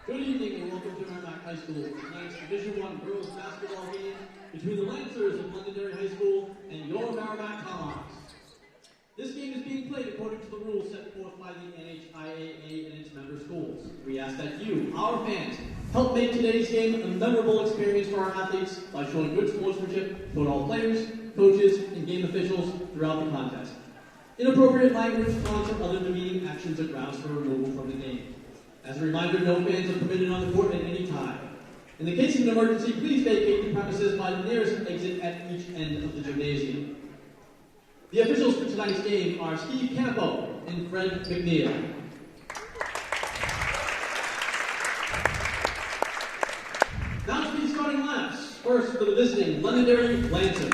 Good evening and welcome to Merrimack High School. Tonight's Division I girls basketball game between the Lancers of Londonderry High School and your Merrimack Tomahawks. This game is being played according to the rules set forth by the NHIAA and its member schools. We ask that you, our fans, help make today's game a memorable experience for our athletes by showing good sportsmanship toward all players, coaches, and game officials throughout the contest. Inappropriate language, taunts, or other demeaning actions are grounds for removal from the game. As a reminder, no fans are permitted on the court at any time. In the case of an emergency, please vacate the premises by the nearest exit at each end of the gymnasium. The officials for tonight's game are Steve Campo and Fred McNeil. Now to the starting lineups. First for the visiting Londonderry Lancers.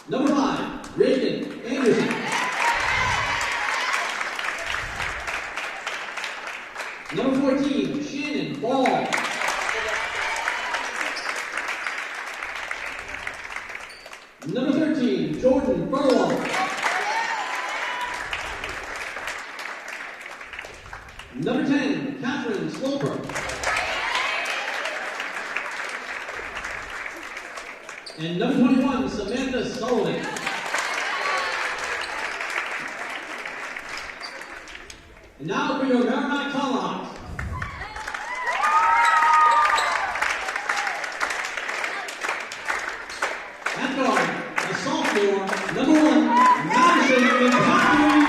Number 5, Reagan Anderson. Number 14, Shannon Ball. Number 13, Jordan Burwell. Number 10, Catherine Sloper. And number 21, Samantha Sullivan. And now for your Merrimack Tomahawks. At guard, a sophomore, number 1, Madison McCaffrey.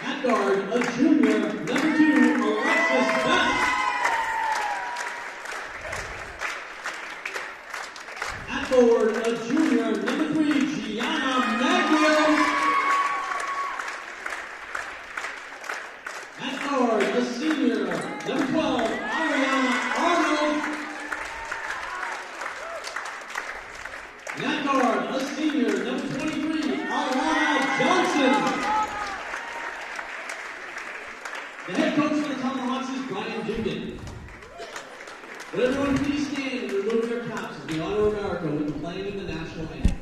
At guard, a junior, number 2, Alexis Best. At forward, a junior, number 3, Gianna Maglio. At guard, a senior, number 12, Ariana Arnold. And at guard, a senior, number 23, Alana Johnson. The head coach for the Tomahawks is Brian Dugan. Would everyone please stand and remove their caps as we honor America with the playing of the national anthem.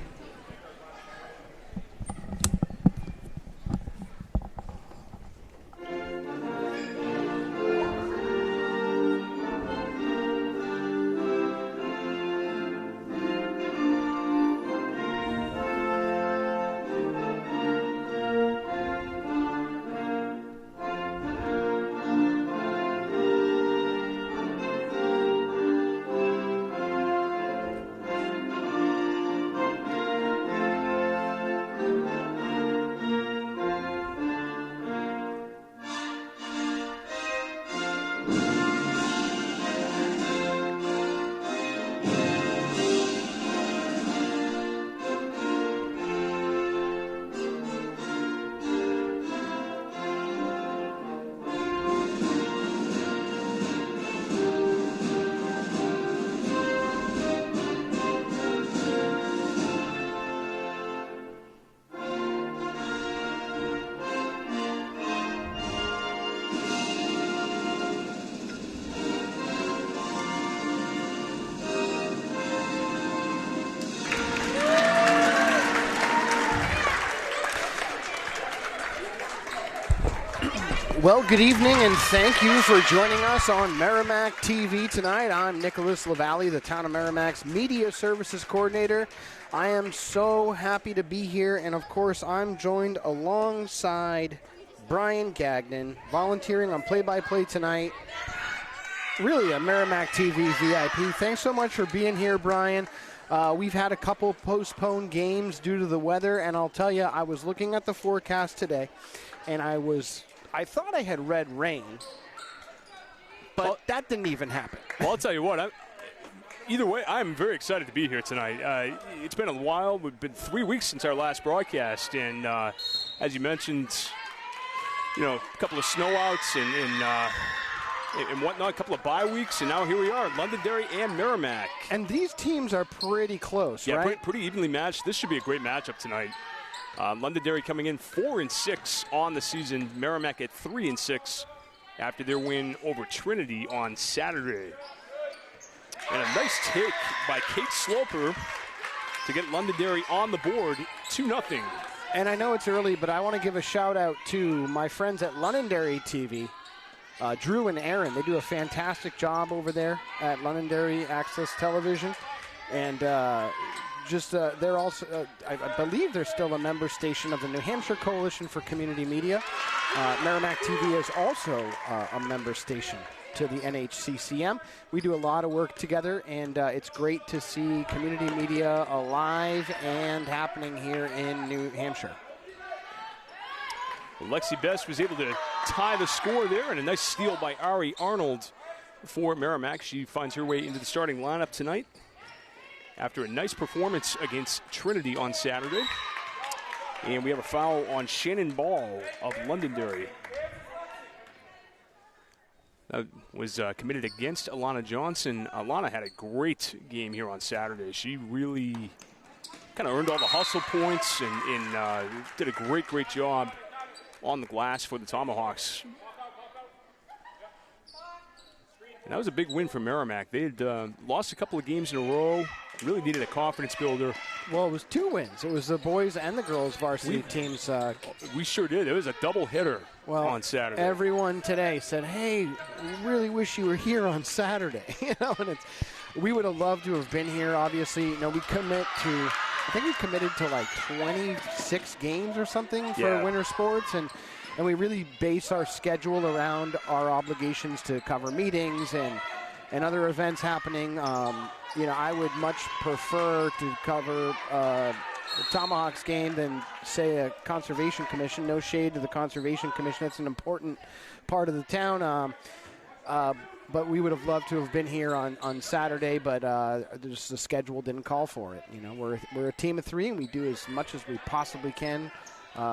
Well, good evening, and thank you for joining us on Merrimack TV tonight. I'm Nicholas LaValle, the Town of Merrimack's Media Services Coordinator. I am so happy to be here, and of course, I'm joined alongside Brian Gagnon, volunteering on play-by-play tonight. Really a Merrimack TV VIP. Thanks so much for being here, Brian. We've had a couple postponed games due to the weather, and I'll tell you, I was looking at the forecast today, and I thought I had read rain, but that didn't even happen. Well, I'll tell you what, either way, I'm very excited to be here tonight. It's been a while. We've been 3 weeks since our last broadcast, and as you mentioned, a couple of snowouts and whatnot, a couple of bye weeks, and now here we are, Londonderry and Merrimack. And these teams are pretty close, right? Yeah, pretty evenly matched. This should be a great matchup tonight. Londonderry coming in 4-6 on the season. Merrimack at 3-6 after their win over Trinity on Saturday. And a nice take by Kate Sloper to get Londonderry on the board, 2-0. And I know it's early, but I want to give a shout out to my friends at Londonderry TV, Drew and Aaron. They do a fantastic job over there at Londonderry Access Television. And they're also, I believe they're still a member station of the New Hampshire Coalition for Community Media. Merrimack TV is also a member station to the NHCCM. We do a lot of work together, and it's great to see community media alive and happening here in New Hampshire. Lexi Best was able to tie the score there, and a nice steal by Ari Arnold for Merrimack. She finds her way into the starting lineup tonight after a nice performance against Trinity on Saturday. And we have a foul on Shannon Ball of Londonderry. That was committed against Alana Johnson. Alana had a great game here on Saturday. She really kind of earned all the hustle points and did a great job on the glass for the Tomahawks. And that was a big win for Merrimack. They had lost a couple of games in a row, really needed a confidence builder. Well, it was 2 wins. It was the boys and the girls varsity teams. We sure did. It was a doubleheader on Saturday. Everyone today said, hey, we really wish you were here on Saturday. And we would have loved to have been here, obviously. We I think we committed to like 26 games or something for winter sports. And we really base our schedule around our obligations to cover meetings and other events happening. I would much prefer to cover the Tomahawks game than, say, a Conservation Commission. No shade to the Conservation Commission. That's an important part of the town. But we would have loved to have been here on Saturday, but just the schedule didn't call for it. We're a team of 3, and we do as much as we possibly can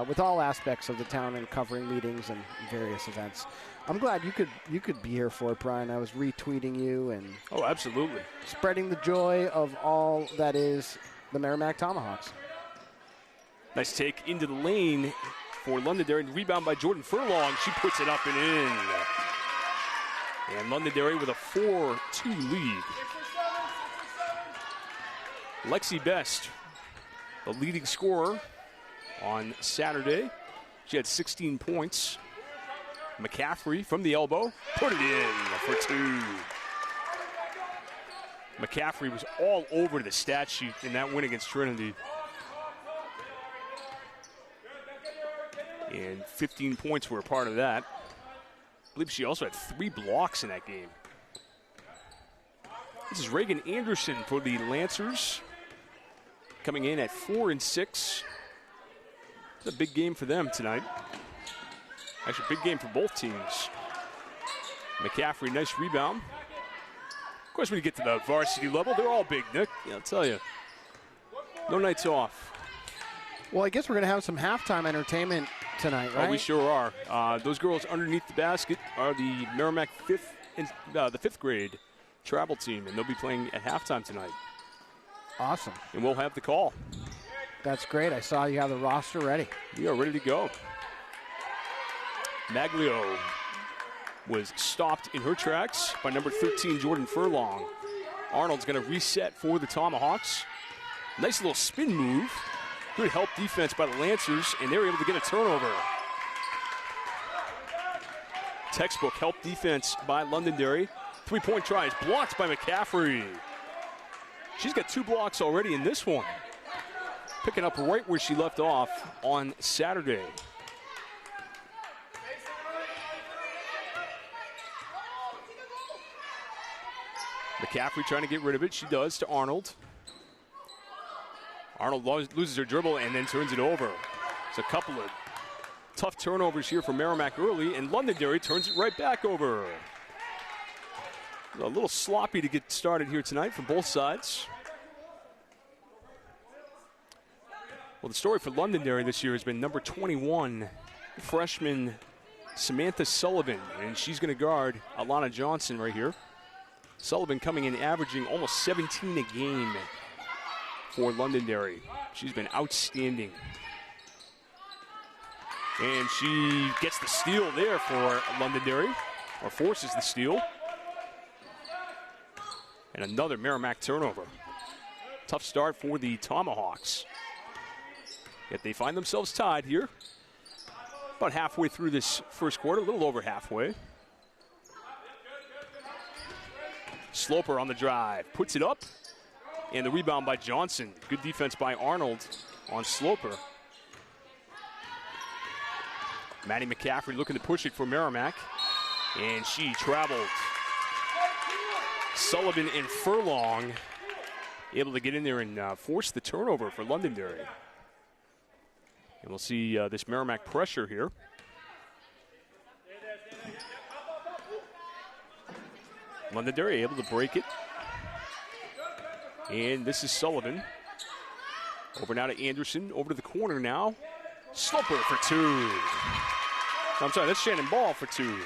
with all aspects of the town and covering meetings and various events. I'm glad you could be here for it, Brian. I was retweeting you and absolutely spreading the joy of all that is the Merrimack Tomahawks. Nice take into the lane for Londonderry. Rebound by Jordan Furlong. She puts it up and in. And Londonderry with a 4-2 lead. Lexi Best, the leading scorer on Saturday. She had 16 points. McCaffrey from the elbow, put it in for 2. McCaffrey was all over the stat sheet in that win against Trinity. And 15 points were a part of that. I believe she also had 3 blocks in that game. This is Reagan Anderson for the Lancers, coming in at 4-6. It's a big game for them tonight. Actually, big game for both teams. McCaffrey, nice rebound. Of course, when you get to the varsity level, they're all big, Nick. I'll tell you. No nights off. Well, I guess we're going to have some halftime entertainment tonight, right? Oh, we sure are. Those girls underneath the basket are the Merrimack the 5th grade travel team, and they'll be playing at halftime tonight. Awesome. And we'll have the call. That's great. I saw you have the roster ready. We are ready to go. Maglio was stopped in her tracks by number 13, Jordan Furlong. Arnold's going to reset for the Tomahawks. Nice little spin move. Good help defense by the Lancers, and they were able to get a turnover. Textbook help defense by Londonderry. 3-point try is blocked by McCaffrey. She's got 2 blocks already in this one. Picking up right where she left off on Saturday. McCaffrey trying to get rid of it. She does to Arnold. Arnold loses her dribble and then turns it over. It's a couple of tough turnovers here for Merrimack early, and Londonderry turns it right back over. A little sloppy to get started here tonight from both sides. Well, the story for Londonderry this year has been number 21, freshman Samantha Sullivan, and she's going to guard Alana Johnson right here. Sullivan coming in averaging almost 17 a game for Londonderry. She's been outstanding. And she gets the steal there for Londonderry, or forces the steal. And another Merrimack turnover. Tough start for the Tomahawks. Yet they find themselves tied here. About halfway through this first quarter, a little over halfway. Sloper on the drive, puts it up, and the rebound by Johnson. Good defense by Arnold on Sloper. Maddie McCaffrey looking to push it for Merrimack, and she traveled. Sullivan and Furlong able to get in there and force the turnover for Londonderry. And we'll see this Merrimack pressure here. Londonderry able to break it. And this is Sullivan. Over now to Anderson, over to the corner now. Sloper for two. I'm sorry, that's Shannon Ball for two.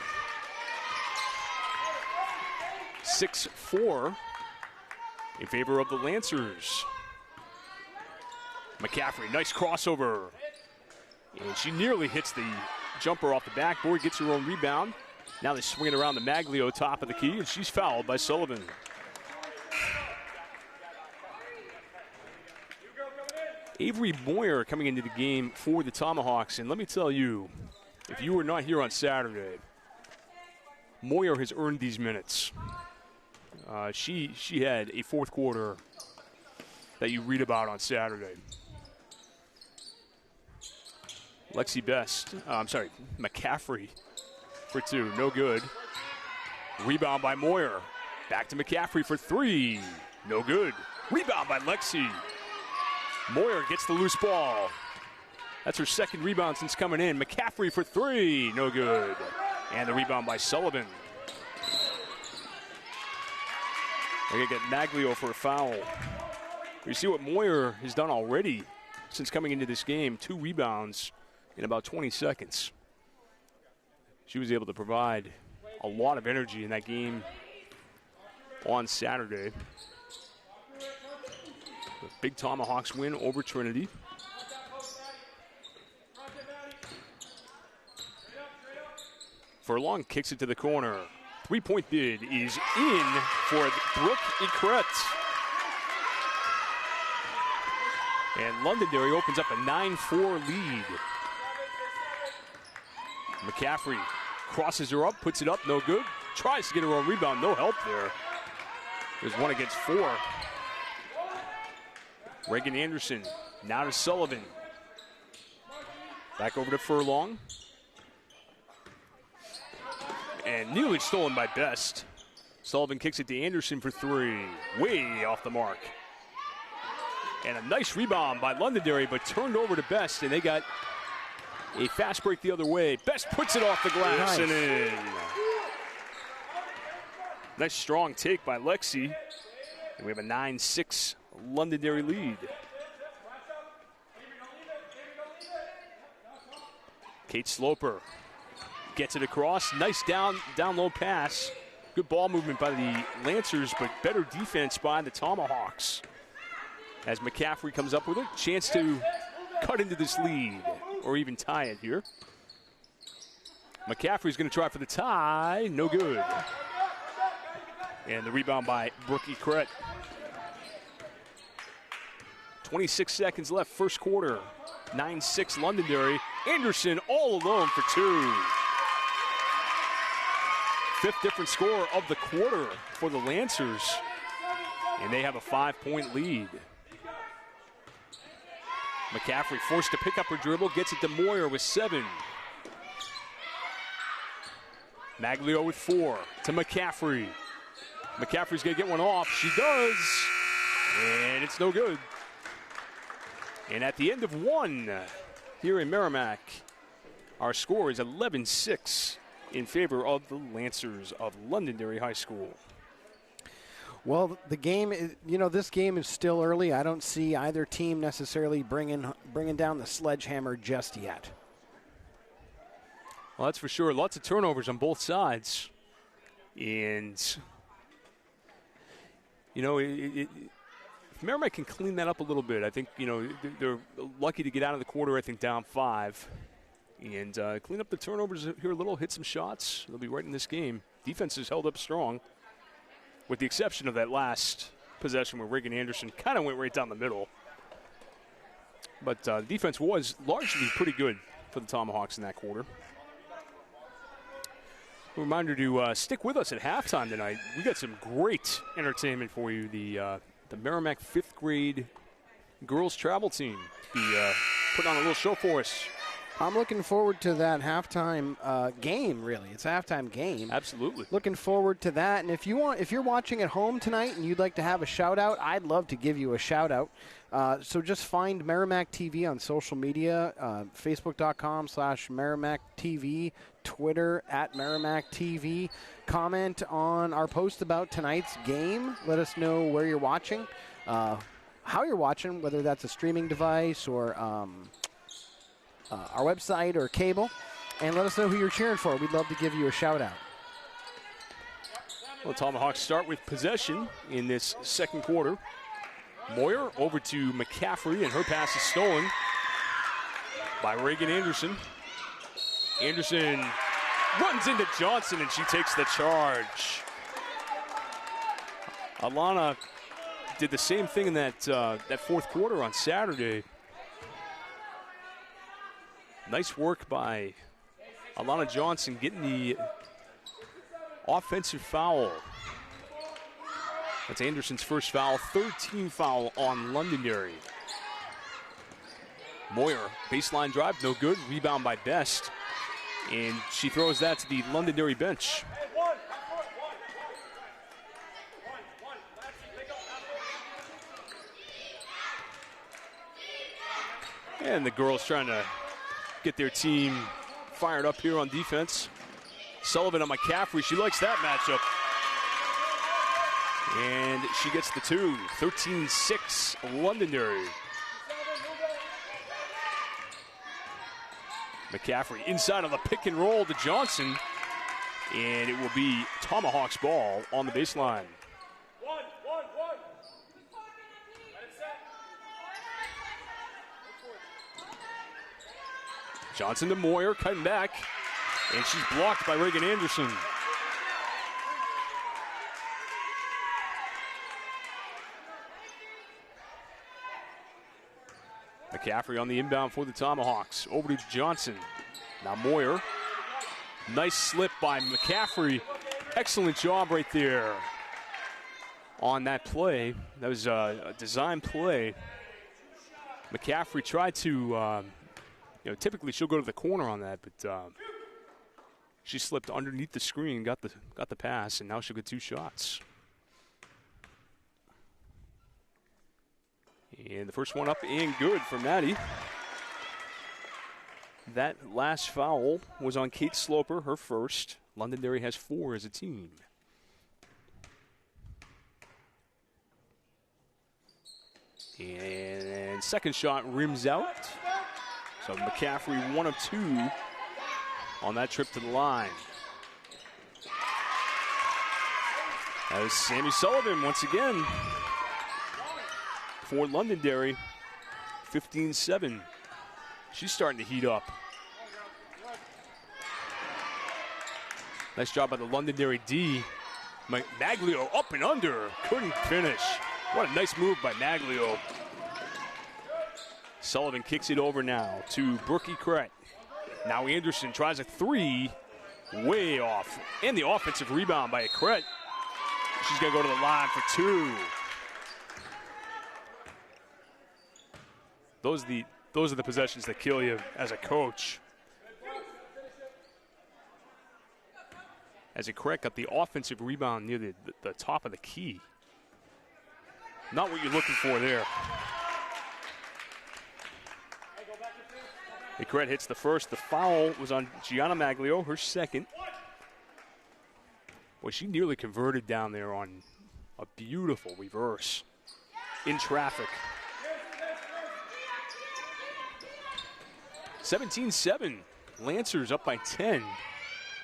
6-4 in favor of the Lancers. McCaffrey, nice crossover. And she nearly hits the jumper off the backboard, gets her own rebound. Now they swing it around the Maglio top of the key, and she's fouled by Sullivan. Avery Moyer coming into the game for the Tomahawks, and let me tell you, if you were not here on Saturday, Moyer has earned these minutes. She had a fourth quarter that you read about on Saturday. McCaffrey for two, no good. Rebound by Moyer. Back to McCaffrey for three, no good. Rebound by Lexi. Moyer gets the loose ball. That's her second rebound since coming in. McCaffrey for three, no good. And the rebound by Sullivan. They're going to get Maglio for a foul. You see what Moyer has done already since coming into this game. 2 rebounds in about 20 seconds. She was able to provide a lot of energy in that game on Saturday. The big Tomahawks win over Trinity. Furlong kicks it to the corner. 3-point bid is in for Brooke Ecret. And Londonderry opens up a 9-4 lead. McCaffrey crosses her up, puts it up, no good. Tries to get her own rebound, no help there. There's 1 against 4. Reagan Anderson, now to Sullivan. Back over to Furlong. And nearly stolen by Best. Sullivan kicks it to Anderson for 3. Way off the mark. And a nice rebound by Londonderry, but turned over to Best, and they got a fast break the other way. Best puts it off the glass and in. Nice strong take by Lexi. And we have a 9-6 Londonderry lead. Kate Sloper gets it across. Nice down low pass. Good ball movement by the Lancers, but better defense by the Tomahawks. As McCaffrey comes up with it, chance to cut into this lead or even tie it here. McCaffrey's going to try for the tie. No good. And the rebound by Brooke Ecret. 26 seconds left, first quarter. 9-6 Londonderry. Anderson all alone for 2. Fifth different score of the quarter for the Lancers. And they have a 5-point lead. McCaffrey forced to pick up her dribble, gets it to Moyer with 7. Maglio with 4 to McCaffrey. McCaffrey's going to get one off. She does. And it's no good. And at the end of 1 here in Merrimack, our score is 11-6 in favor of the Lancers of Londonderry High School. Well, the game is, this game is still early. I don't see either team necessarily bringing down the sledgehammer just yet. Well, that's for sure. Lots of turnovers on both sides. And, if Merrimack can clean that up a little bit, I think, they're lucky to get out of the quarter, I think, down 5. And clean up the turnovers here a little, hit some shots. They'll be right in this game. Defense has held up strong, with the exception of that last possession where Reagan Anderson kind of went right down the middle. But defense was largely pretty good for the Tomahawks in that quarter. A reminder to stick with us at halftime tonight. We got some great entertainment for you. The Merrimack 5th grade girls travel team be putting on a little show for us. I'm looking forward to that halftime game, really. It's a halftime game. Absolutely. Looking forward to that. And if you're watching at home tonight and you'd like to have a shout-out, I'd love to give you a shout-out. So just find Merrimack TV on social media, facebook.com/Merrimack TV, Twitter @Merrimack TV. Comment on our post about tonight's game. Let us know where you're watching, how you're watching, whether that's a streaming device or our website or cable, and let us know who you're cheering for. We'd love to give you a shout-out. Well, Tomahawks start with possession in this second quarter. Moyer over to McCaffrey, and her pass is stolen by Reagan Anderson. Anderson runs into Johnson, and she takes the charge. Alana did the same thing in that fourth quarter on Saturday. Nice work by Alana Johnson getting the offensive foul. That's Anderson's first foul, 13th foul on Londonderry. Moyer, baseline drive, no good. Rebound by Best. And she throws that to the Londonderry bench. And the girls trying to get their team fired up here on defense. Sullivan on McCaffrey. She likes that matchup. And she gets the two. 13-6 Londonderry. McCaffrey inside of the pick and roll to Johnson. And it will be Tomahawks ball on the baseline. Johnson to Moyer, cutting back. And she's blocked by Reagan Anderson. McCaffrey on the inbound for the Tomahawks. Over to Johnson. Now Moyer. Nice slip by McCaffrey. Excellent job right there on that play. That was a design play. McCaffrey tried to, typically she'll go to the corner on that, but she slipped underneath the screen, got the pass, and now she'll get two shots. And the first one up and good for Maddie. That last foul was on Kate Sloper, her first. Londonderry has 4 as a team. And second shot rims out. So McCaffrey 1 of 2 on that trip to the line. That is Sammy Sullivan once again for Londonderry. 15-7. She's starting to heat up. Nice job by the Londonderry D. Maglio up and under. Couldn't finish. What a nice move by Maglio. Sullivan kicks it over now to Brookie Crett. Now Anderson tries a 3. Way off. And the offensive rebound by Crett. She's going to go to the line for 2. Those are the possessions that kill you as a coach. As Crett got the offensive rebound near the top of the key. Not what you're looking for there. Crett hits the first. The foul was on Gianna Maglio, her second. Boy, she nearly converted down there on a beautiful reverse in traffic. 17-7. Lancers up by 10.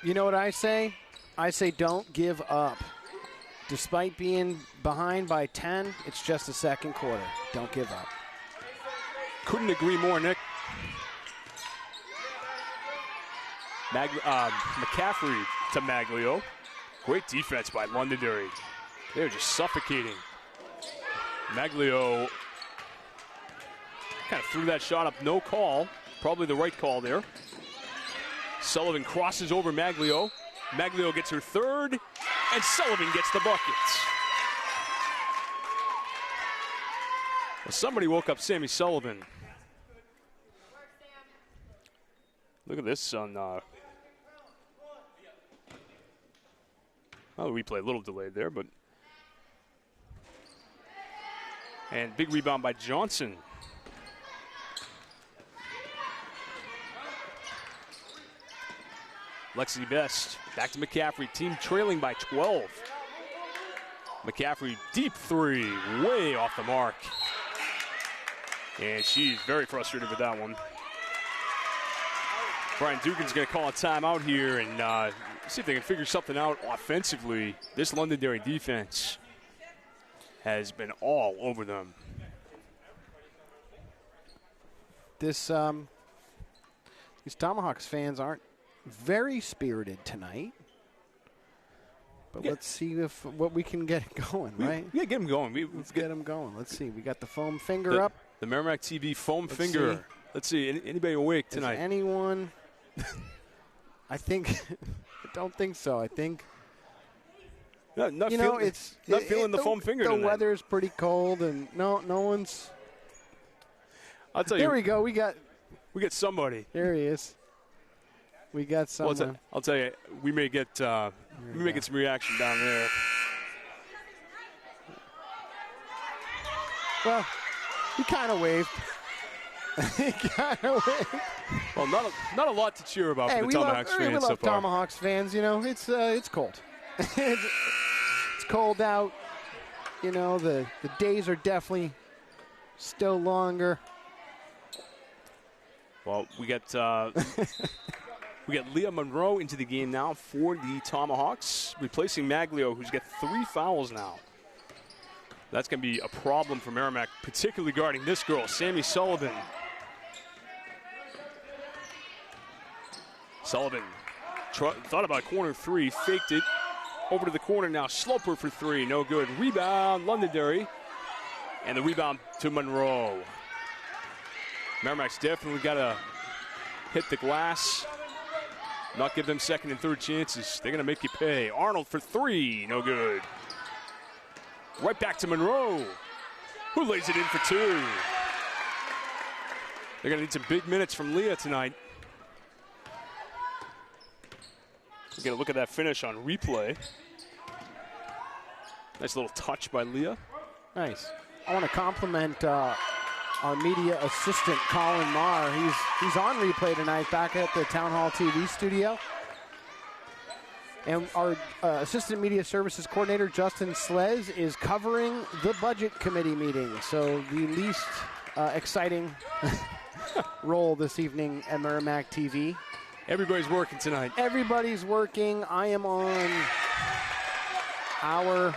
You know what I say? I say don't give up. Despite being behind by 10, it's just the second quarter. Don't give up. Couldn't agree more, Nick. McCaffrey to Maglio. Great defense by Londonderry. They're just suffocating Maglio kind of threw that shot up, no call. Probably the right call there. Sullivan crosses over Maglio. Maglio gets her third, and Sullivan gets the buckets. Well, somebody woke up Sammy Sullivan. Look at this on the replay, a little delayed there, but. And big rebound by Johnson. Lexi Best back to McCaffrey, team trailing by 12. McCaffrey, deep three, way off the mark. And she's very frustrated with that one. Brian Dugan's going to call a timeout here and see if they can figure something out offensively. This Londonderry defense has been all over them. These Tomahawks fans aren't very spirited tonight. But let's see what we can get going, right? Yeah, get them going. Let's get them going. Let's see. We got the foam finger up. The Merrimack TV foam finger. Let's see. Anybody awake tonight? Is anyone? I don't think so. I think. Not feeling the foam finger The tonight. weather's pretty cold, and no one's. I'll tell you. There we go. We got somebody. There he is. We got someone. Well, I'll tell you. We may get some reaction down there. Well, he kind of waved. Well, not a lot to cheer about for the Tomahawks fans we love so far. Tomahawks fans, it's cold. It's cold out. The days are definitely still longer. Well, we got Leah Monroe into the game now for the Tomahawks, replacing Maglio, who's got 3 fouls now. That's going to be a problem for Merrimack, particularly guarding this girl, Sammy Sullivan. Sullivan thought about corner 3, faked it. Over to the corner now, Sloper for 3, no good. Rebound, Londonderry. And the rebound to Monroe. Merrimack's definitely got to hit the glass, not give them second and third chances. They're going to make you pay. Arnold for 3, no good. Right back to Monroe, who lays it in for 2. They're going to need some big minutes from Leah tonight. We're going to look at that finish on replay. Nice little touch by Leah. Nice. I want to compliment our media assistant, Colin Marr. He's on replay tonight back at the Town Hall TV studio. And our assistant media services coordinator, Justin Slez, is covering the budget committee meeting. So the least exciting role this evening at Merrimack TV. Everybody's working tonight. Everybody's working. I am on hour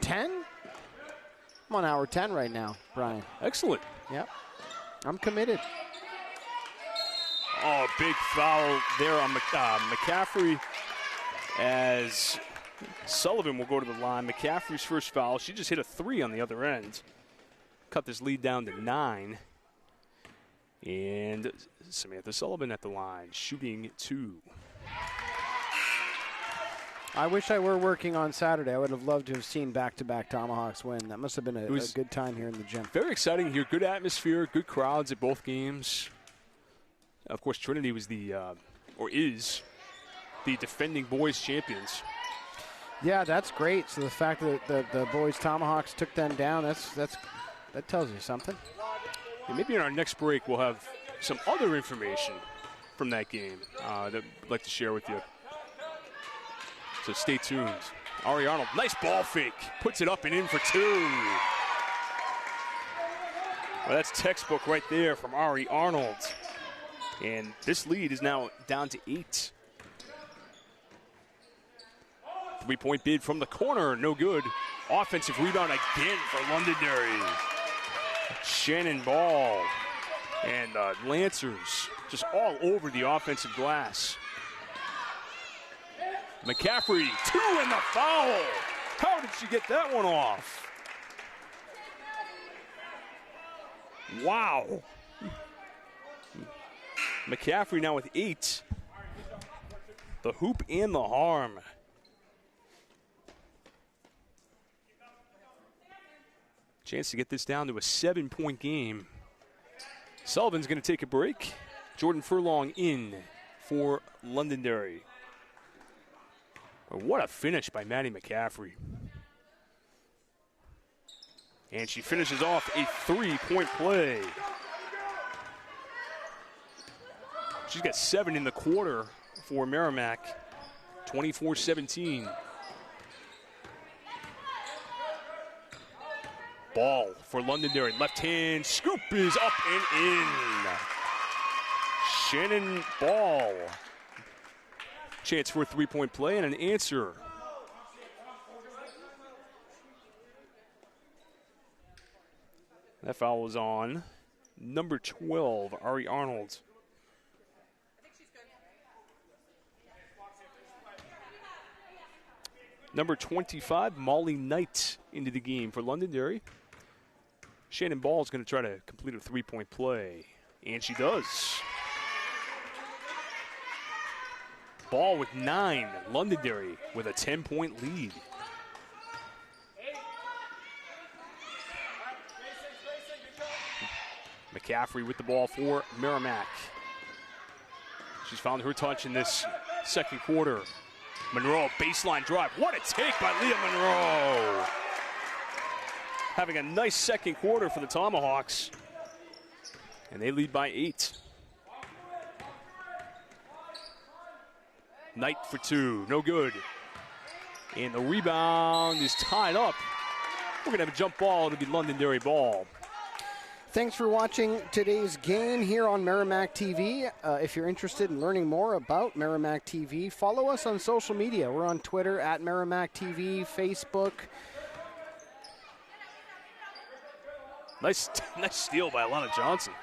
10. I'm on hour 10 right now, Brian. Excellent. Yep. I'm committed. Oh, big foul there on McCaffrey as Sullivan will go to the line. McCaffrey's first foul. She just hit a 3 on the other end. Cut this lead down to 9. And Samantha Sullivan at the line, shooting 2. I wish I were working on Saturday. I would have loved to have seen back-to-back Tomahawks win. That must have been a good time here in the gym. Very exciting here. Good atmosphere, good crowds at both games. Of course, Trinity was is the defending boys champions. Yeah, that's great. So the fact that the boys Tomahawks took them down, that tells you something. And maybe in our next break we'll have some other information from that game that I'd like to share with you. So stay tuned. Ari Arnold, nice ball fake. Puts it up and in for 2. Well, that's textbook right there from Ari Arnold. And this lead is now down to 8. 3-point bid from the corner, no good. Offensive rebound again for Londonderry. Shannon Ball and Lancers just all over the offensive glass. McCaffrey, 2 in the foul. How did she get that one off? Wow. McCaffrey now with 8. The hoop and the harm. Chance to get this down to a 7-point game. Sullivan's going to take a break. Jordan Furlong in for Londonderry. But what a finish by Maddie McCaffrey. And she finishes off a 3-point play. She's got 7 in the quarter for Merrimack. 24-17. Ball for Londonderry. Left hand scoop is up and in. Shannon Ball. Chance for a 3-point play and an answer. That foul was on number 12, Ari Arnold. Number 25, Molly Knight into the game for Londonderry. Shannon Ball is going to try to complete a 3-point play, and she does. Ball with 9, Londonderry with a 10-point lead. McCaffrey with the ball for Merrimack. She's found her touch in this second quarter. Monroe, baseline drive. What a take by Leah Monroe. Having a nice second quarter for the Tomahawks. And they lead by 8. Knight for 2, no good. And the rebound is tied up. We're going to have a jump ball. It'll be Londonderry ball. Thanks for watching today's game here on Merrimack TV. If you're interested in learning more about Merrimack TV, follow us on social media. We're on Twitter at Merrimack TV, Facebook. Nice steal by Alana Johnson.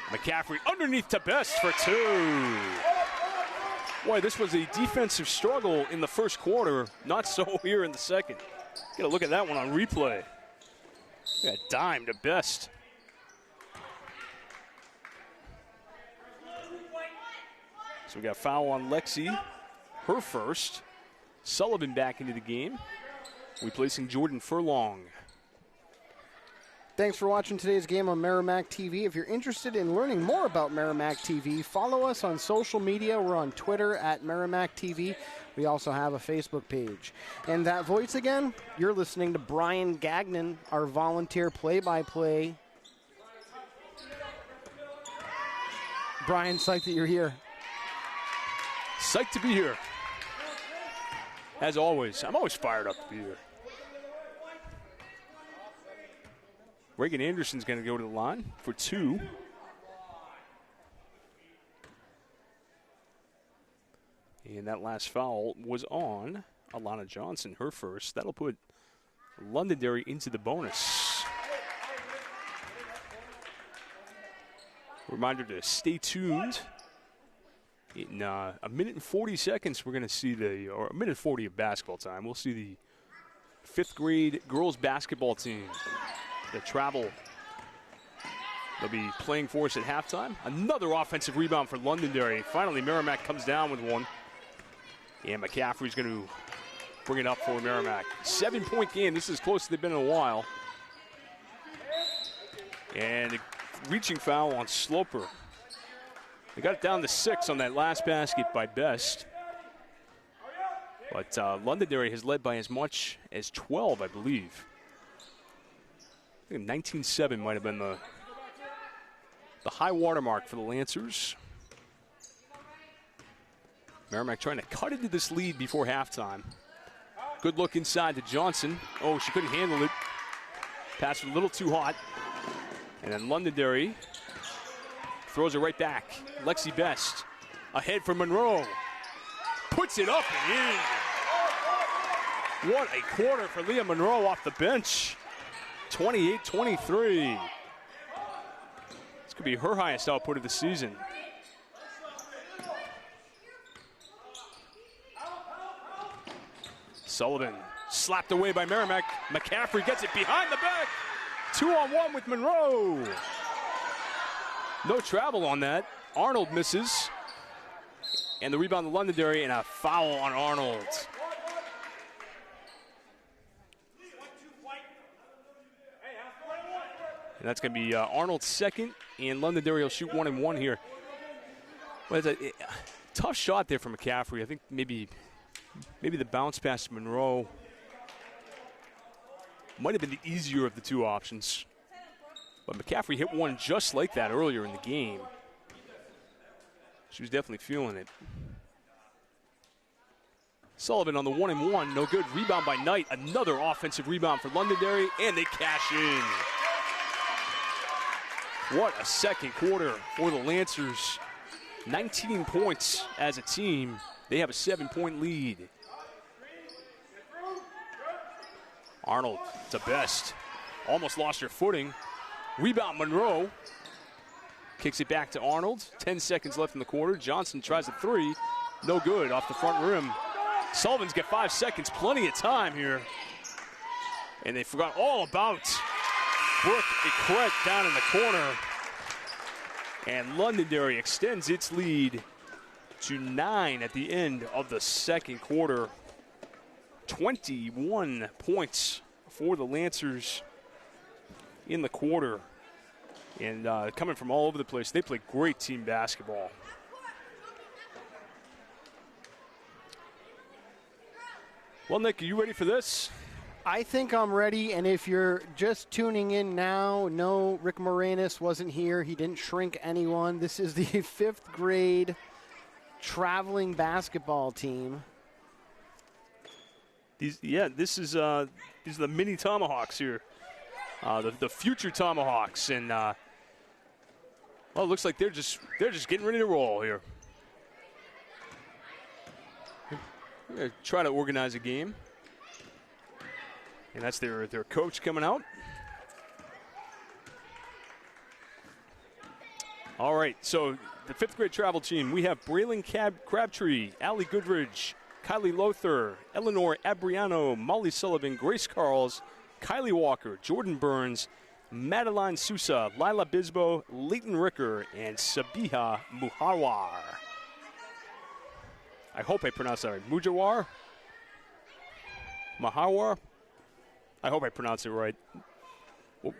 McCaffrey underneath to Best for 2. Boy, this was a defensive struggle in the first quarter. Not so here in the second. Get a look at that one on replay. Got a dime to Best. So we got a foul on Lexi, her first. Sullivan back into the game, replacing Jordan Furlong. Thanks for watching today's game on Merrimack TV. If you're interested in learning more about Merrimack TV, follow us on social media. We're on Twitter at Merrimack TV. We also have a Facebook page. And that voice again, you're listening to Brian Gagnon, our volunteer play-by-play. Brian, psyched that you're here. Psyched to be here. As always, I'm always fired up to be here. Reagan Anderson's going to go to the line for 2. And that last foul was on Alana Johnson, her first. That'll put Londonderry into the bonus. Reminder to stay tuned. In a minute and 40 seconds, we're going to see or a minute 40 of basketball time, we'll see the 5th grade girls basketball team that travel. They'll be playing for us at halftime. Another offensive rebound for Londonderry. Finally, Merrimack comes down with one. And McCaffrey's going to bring it up for Merrimack. 7-point game. This is as close as they've been in a while. And a reaching foul on Sloper. They got it down to 6 on that last basket by Best. But Londonderry has led by as much as 12, I believe. I think 19-7 might have been the high water mark for the Lancers. Merrimack trying to cut into this lead before halftime. Good look inside to Johnson. Oh, she couldn't handle it. Pass was a little too hot. And then Londonderry throws it right back. Lexi Best ahead for Monroe. Puts it up and in. What a quarter for Leah Monroe off the bench. 28-23. This could be her highest output of the season. Sullivan slapped away by Merrimack. McCaffrey gets it behind the back. 2-on-1 with Monroe. No travel on that. Arnold misses. And the rebound to Londonderry, and a foul on Arnold. And that's going to be Arnold's second, and Londonderry will shoot 1-and-1 here. But it's a tough shot there from McCaffrey. I think maybe the bounce pass to Monroe might have been the easier of the two options. But McCaffrey hit one just like that earlier in the game. She was definitely feeling it. Sullivan on the 1-and-1, no good. Rebound by Knight, another offensive rebound for Londonderry, and they cash in. What a second quarter for the Lancers. 19 points as a team. They have a 7-point lead. Arnold to Best. Almost lost her footing. Rebound Monroe. Kicks it back to Arnold. 10 seconds left in the quarter. Johnson tries a three. No good off the front rim. Sullivan's got 5 seconds. Plenty of time here. And they forgot all about Brooke Ecret down in the corner. And Londonderry extends its lead to 9 at the end of the second quarter. 21 points for the Lancers in the quarter. And coming from all over the place, they play great team basketball. Well, Nick, are you ready for this? I think I'm ready, and if you're just tuning in now, no, Rick Moranis wasn't here. He didn't shrink anyone. This is the 5th grade traveling basketball team. These are the mini Tomahawks here. The future Tomahawks, and well, it looks like they're just getting ready to roll here. We're gonna try to organize a game. And that's their coach coming out. All right, so the 5th grade travel team, we have Braylon Crabtree, Allie Goodridge, Kylie Lothar, Eleanor Abriano, Molly Sullivan, Grace Carls, Kylie Walker, Jordan Burns, Madeline Sousa, Lila Bisbo, Leighton Ricker, and Sabiha Muhawar. I hope I pronounced that right. Mujawar? Muhawar? I hope I pronounced it right. Well,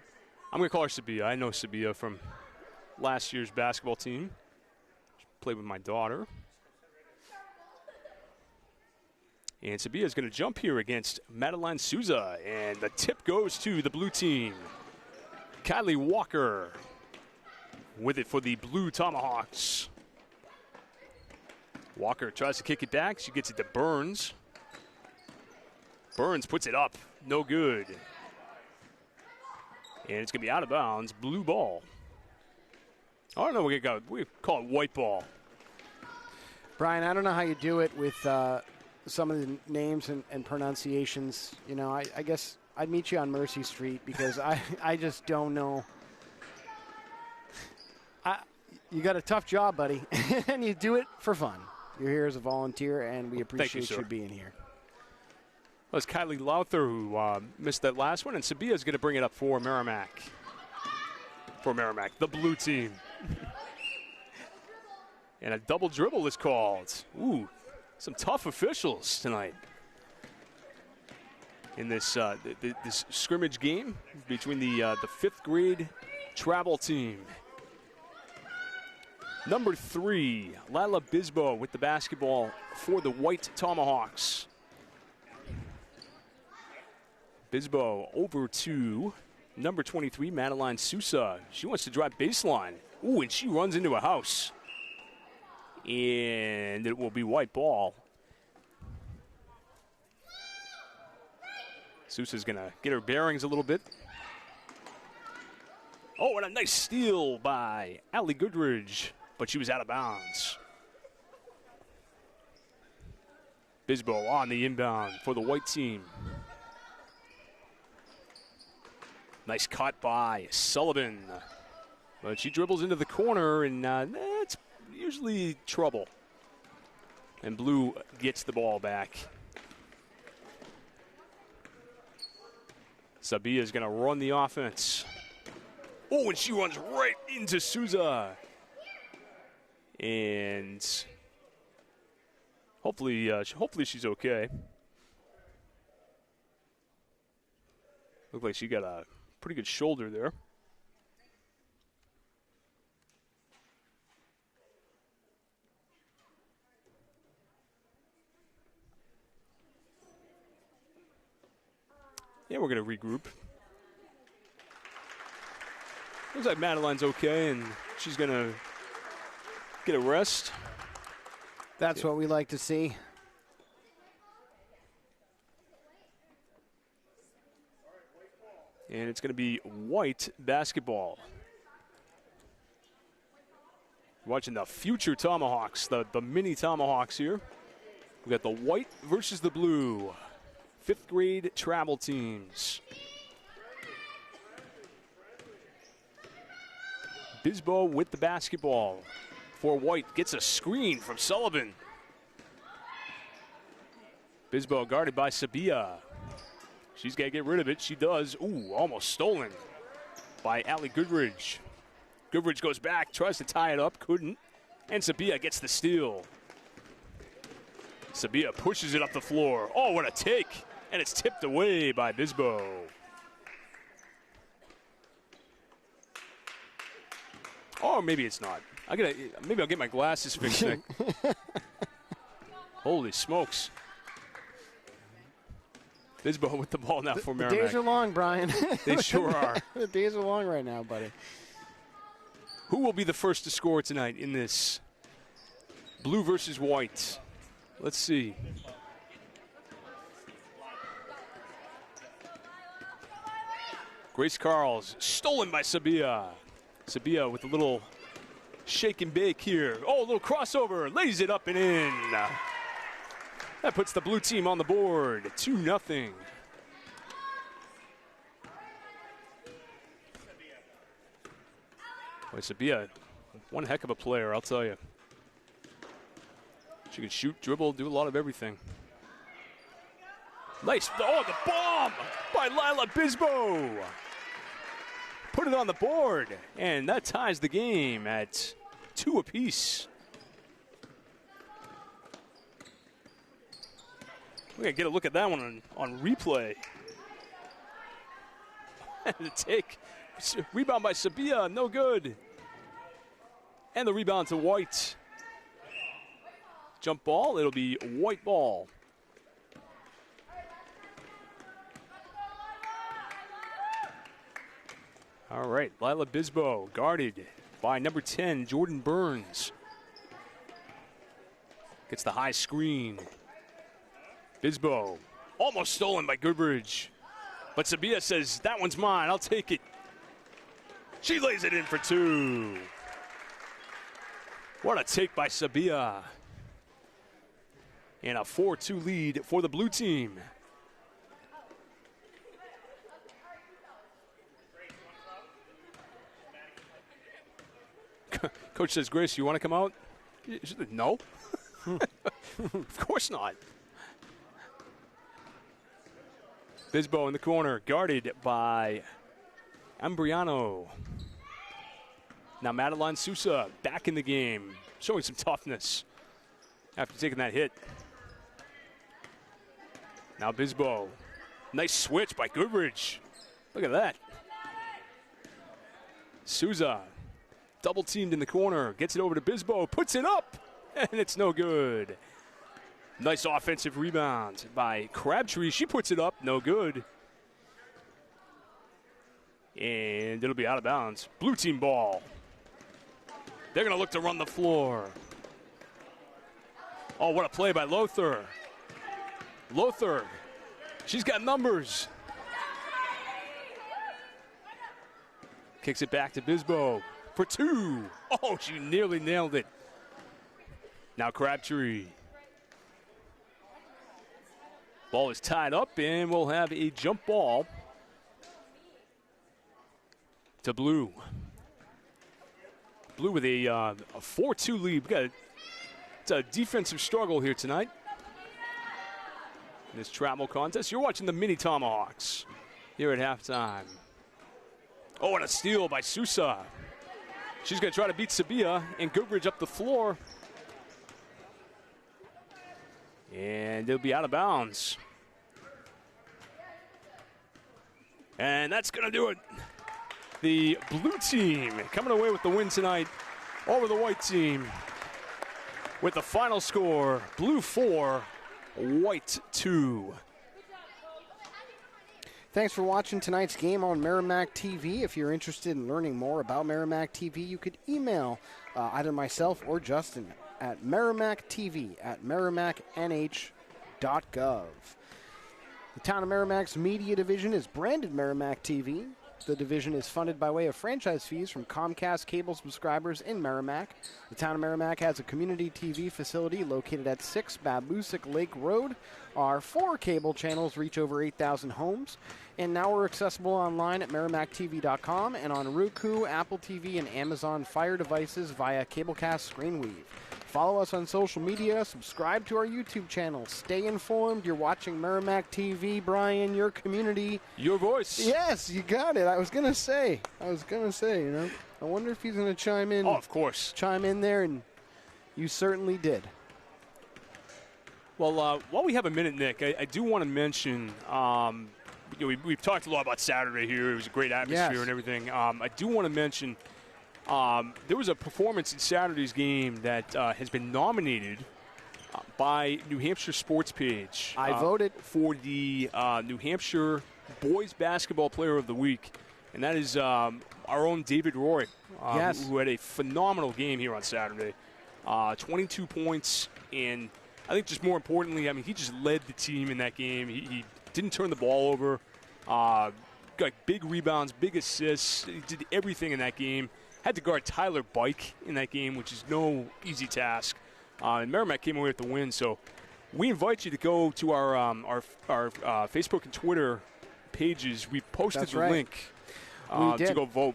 I'm going to call her Sabiha. I know Sabiha from last year's basketball team. She played with my daughter. And Sabiha is going to jump here against Madeline Souza. And the tip goes to the blue team. Kylie Walker with it for the Blue Tomahawks. Walker tries to kick it back. She gets it to Burns. Burns puts it up. No good. And it's going to be out of bounds. Blue ball. Oh, no, we call it white ball. Brian, I don't know how you do it with some of the names and pronunciations. You know, I guess I'd meet you on Mercy Street because I just don't know. You got a tough job, buddy, and you do it for fun. You're here as a volunteer, and we appreciate you being here. Well, it's Kylie Lothar who missed that last one, and Sabiha is going to bring it up for Merrimack. The blue team. And a double dribble is called. Ooh, some tough officials tonight in this this scrimmage game between the 5th grade travel team. Number 3, Lila Bisbo with the basketball for the White Tomahawks. Bisbo over to number 23, Madeline Sousa. She wants to drive baseline. Ooh, and she runs into a house. And it will be white ball. Sousa's going to get her bearings a little bit. Oh, and a nice steal by Allie Goodridge, but she was out of bounds. Bisbo on the inbound for the white team. Nice cut by Sullivan. But she dribbles into the corner, and that's usually trouble. And Blue gets the ball back. Sabia is going to run the offense. Oh, and she runs right into Souza. And hopefully she's okay. Looked like she got a pretty good shoulder there. Yeah, we're going to regroup. Looks like Madeline's okay, and she's going to get a rest. That's what we like to see. And it's going to be white basketball. Watching the future Tomahawks, the mini Tomahawks here. We got the white versus the blue. 5th grade travel teams. Bisbo with the basketball. For white, gets a screen from Sullivan. Bisbo guarded by Sabia. She's got to get rid of it. She does. Ooh, almost stolen by Allie Goodridge. Goodridge goes back, tries to tie it up, couldn't. And Sabia gets the steal. Sabia pushes it up the floor. Oh, what a take. And it's tipped away by Bisbo. Or maybe it's not. Maybe I'll get my glasses fixed. Nick. Holy smokes. Bisbo with the ball now for Merrimack. The days are long, Brian. They sure are. The days are long right now, buddy. Who will be the first to score tonight in this blue versus white? Let's see. Grace Carls, stolen by Sabia. Sabia with a little shake and bake here. Oh, a little crossover, lays it up and in. That puts the blue team on the board, 2-0. Boy, Sabia, one heck of a player, I'll tell you. She can shoot, dribble, do a lot of everything. Nice, oh, the bomb by Lila Bisbo. Put it on the board, and that ties the game at 2 apiece. We're going to get a look at that one on replay. The take. Rebound by Sabia, no good. And the rebound to White. Jump ball, it'll be white ball. All right, Lila Bisbo guarded by number 10, Jordan Burns. Gets the high screen. Bisbo almost stolen by Goodridge. But Sabia says, that one's mine, I'll take it. She lays it in for 2. What a take by Sabia. And a 4-2 lead for the blue team. Coach says, Grace, you want to come out? No. Of course not. Bisbo in the corner, guarded by Ambriano. Now Madeline Sousa back in the game, showing some toughness after taking that hit. Now Bisbo. Nice switch by Goodridge. Look at that. Sousa, double teamed in the corner, gets it over to Bisbo, puts it up, and it's no good. Nice offensive rebound by Crabtree. She puts it up, no good. And it'll be out of bounds. Blue team ball. They're going to look to run the floor. Oh, what a play by Lothar. Lothar, she's got numbers. Kicks it back to Bisbo for 2. Oh, she nearly nailed it. Now Crabtree. Ball is tied up, and we'll have a jump ball to Blue. Blue with a 4-2 lead. It's a defensive struggle here tonight in this travel contest. You're watching the Mini Tomahawks here at halftime. Oh, and a steal by Sousa. She's going to try to beat Sabia and Goodridge up the floor. And they'll be out of bounds. And that's going to do it. The blue team coming away with the win tonight over the white team. With the final score, blue 4, white 2. Thanks for watching tonight's game on Merrimack TV. If you're interested in learning more about Merrimack TV, you could email either myself or Justin at merrimackTV@merrimacknh.gov. The Town of Merrimack's media division is branded Merrimack TV. The division is funded by way of franchise fees from Comcast cable subscribers in Merrimack. The Town of Merrimack has a community TV facility located at 6 Babusick Lake Road. Our 4 cable channels reach over 8,000 homes. And now we're accessible online at merrimacktv.com and on Roku, Apple TV, and Amazon Fire devices via Cablecast ScreenWeave. Follow us on social media, subscribe to our YouTube channel, stay informed. You're watching Merrimack TV, Brian, your community. Your voice. Yes, you got it. I was going to say, you know. I wonder if he's going to chime in. Oh, of course. Chime in there, and you certainly did. Well, while we have a minute, Nick, I do want to mention, we've talked a lot about Saturday here. It was a great atmosphere and everything. I do want to mention there was a performance in Saturday's game that has been nominated by New Hampshire Sports Page. I voted for the New Hampshire Boys Basketball Player of the Week, and that is our own David Roy, who had a phenomenal game here on Saturday. 22 points, and I think just more importantly, I mean, he just led the team in that game. He didn't turn the ball over, got big rebounds, big assists. He did everything in that game. Had to guard Tyler Bike in that game, which is no easy task. And Merrimack came away with the win. So we invite you to go to our Facebook and Twitter pages. We posted the link to go vote.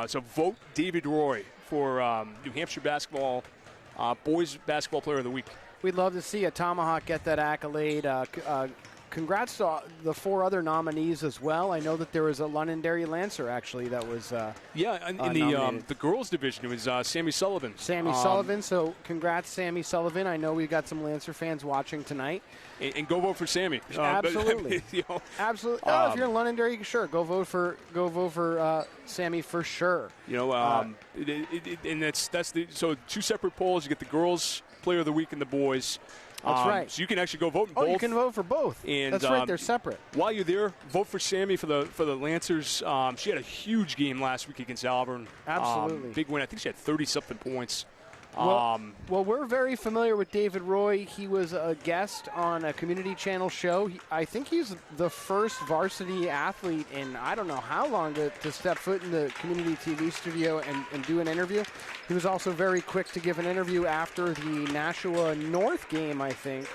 So vote David Roy for New Hampshire basketball, Boys Basketball Player of the Week. We'd love to see a Tomahawk get that accolade. Congrats to the 4 other nominees as well. I know that there was a Londonderry Lancer, actually, that was in the girls' division, it was Sammy Sullivan. Sullivan, so congrats, Sammy Sullivan. I know we got some Lancer fans watching tonight. And go vote for Sammy. Absolutely. Absolutely. If you're in Londonderry, sure, go vote for Sammy for sure. And that's so 2 separate polls. You get the girls' Player of the Week and the boys. That's right. So you can actually go vote in both. Oh, you can vote for both. And, that's right. They're separate. While you're there, vote for Sammy for the Lancers. She had a huge game last week against Auburn. Absolutely. Big win. I think she had 30-something points. Well, we're very familiar with David Roy. He was a guest on a community channel show. I think he's the first varsity athlete in I don't know how long to step foot in the community TV studio and do an interview. He was also very quick to give an interview after the Nashua North game, I think.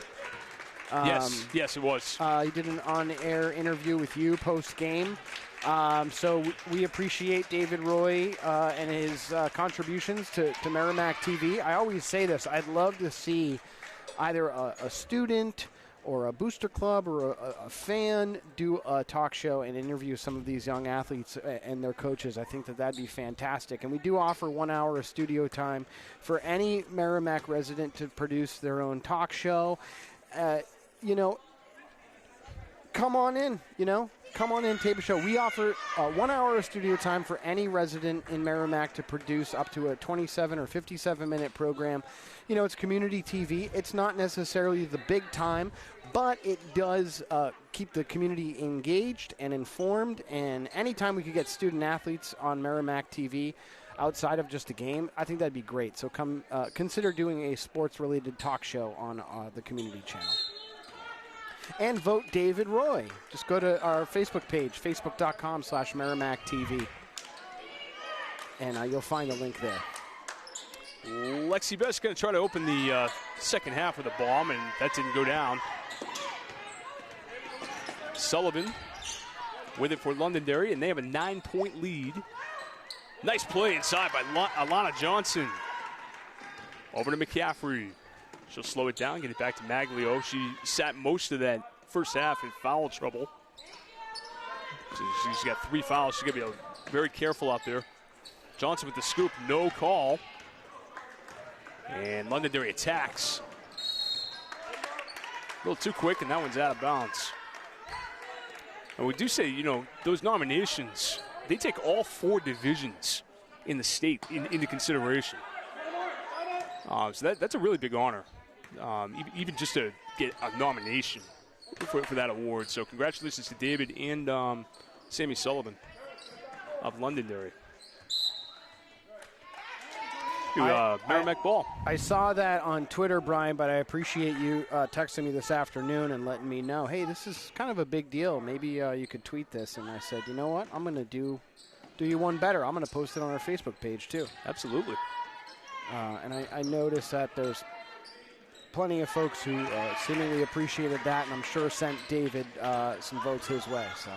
Yes, it was. He did an on-air interview with you post-game. So we appreciate David Roy and his contributions to Merrimack TV. I always say this. I'd love to see either a student or a booster club or a fan do a talk show and interview some of these young athletes and their coaches. I think that'd be fantastic. And we do offer 1 hour of studio time for any Merrimack resident to produce their own talk show. Come on in, Come on in, tape a show. We offer 1 hour of studio time for any resident in Merrimack to produce up to a 27 or 57-minute program. It's community TV. It's not necessarily the big time, but it does keep the community engaged and informed. And anytime we could get student athletes on Merrimack TV outside of just a game, I think that'd be great. So come consider doing a sports-related talk show on the community channel. And vote David Roy. Just go to our Facebook page, facebook.com/MerrimackTV. And you'll find a link there. Lexi Best going to try to open the second half with a bomb, and that didn't go down. Sullivan with it for Londonderry, and they have a 9-point lead. Nice play inside by Alana Johnson. Over to McCaffrey. She'll slow it down, get it back to Maglio. She sat most of that first half in foul trouble. So she's got 3 fouls. She's going to be very careful out there. Johnson with the scoop, no call. And Londonderry attacks. A little too quick, and that one's out of bounds. And we do say, you know, those nominations, they take all 4 divisions in the state into consideration. So that's a really big honor, even just to get a nomination for that award. So congratulations to David and Sammy Sullivan of Londonderry. Merrimack ball. I saw that on Twitter, Brian, but I appreciate you texting me this afternoon and letting me know, hey, this is kind of a big deal. Maybe you could tweet this. And I said, you know what? I'm going to do you one better. I'm going to post it on our Facebook page, too. Absolutely. And I noticed that there's plenty of folks who seemingly appreciated that, and I'm sure sent David some votes his way. So,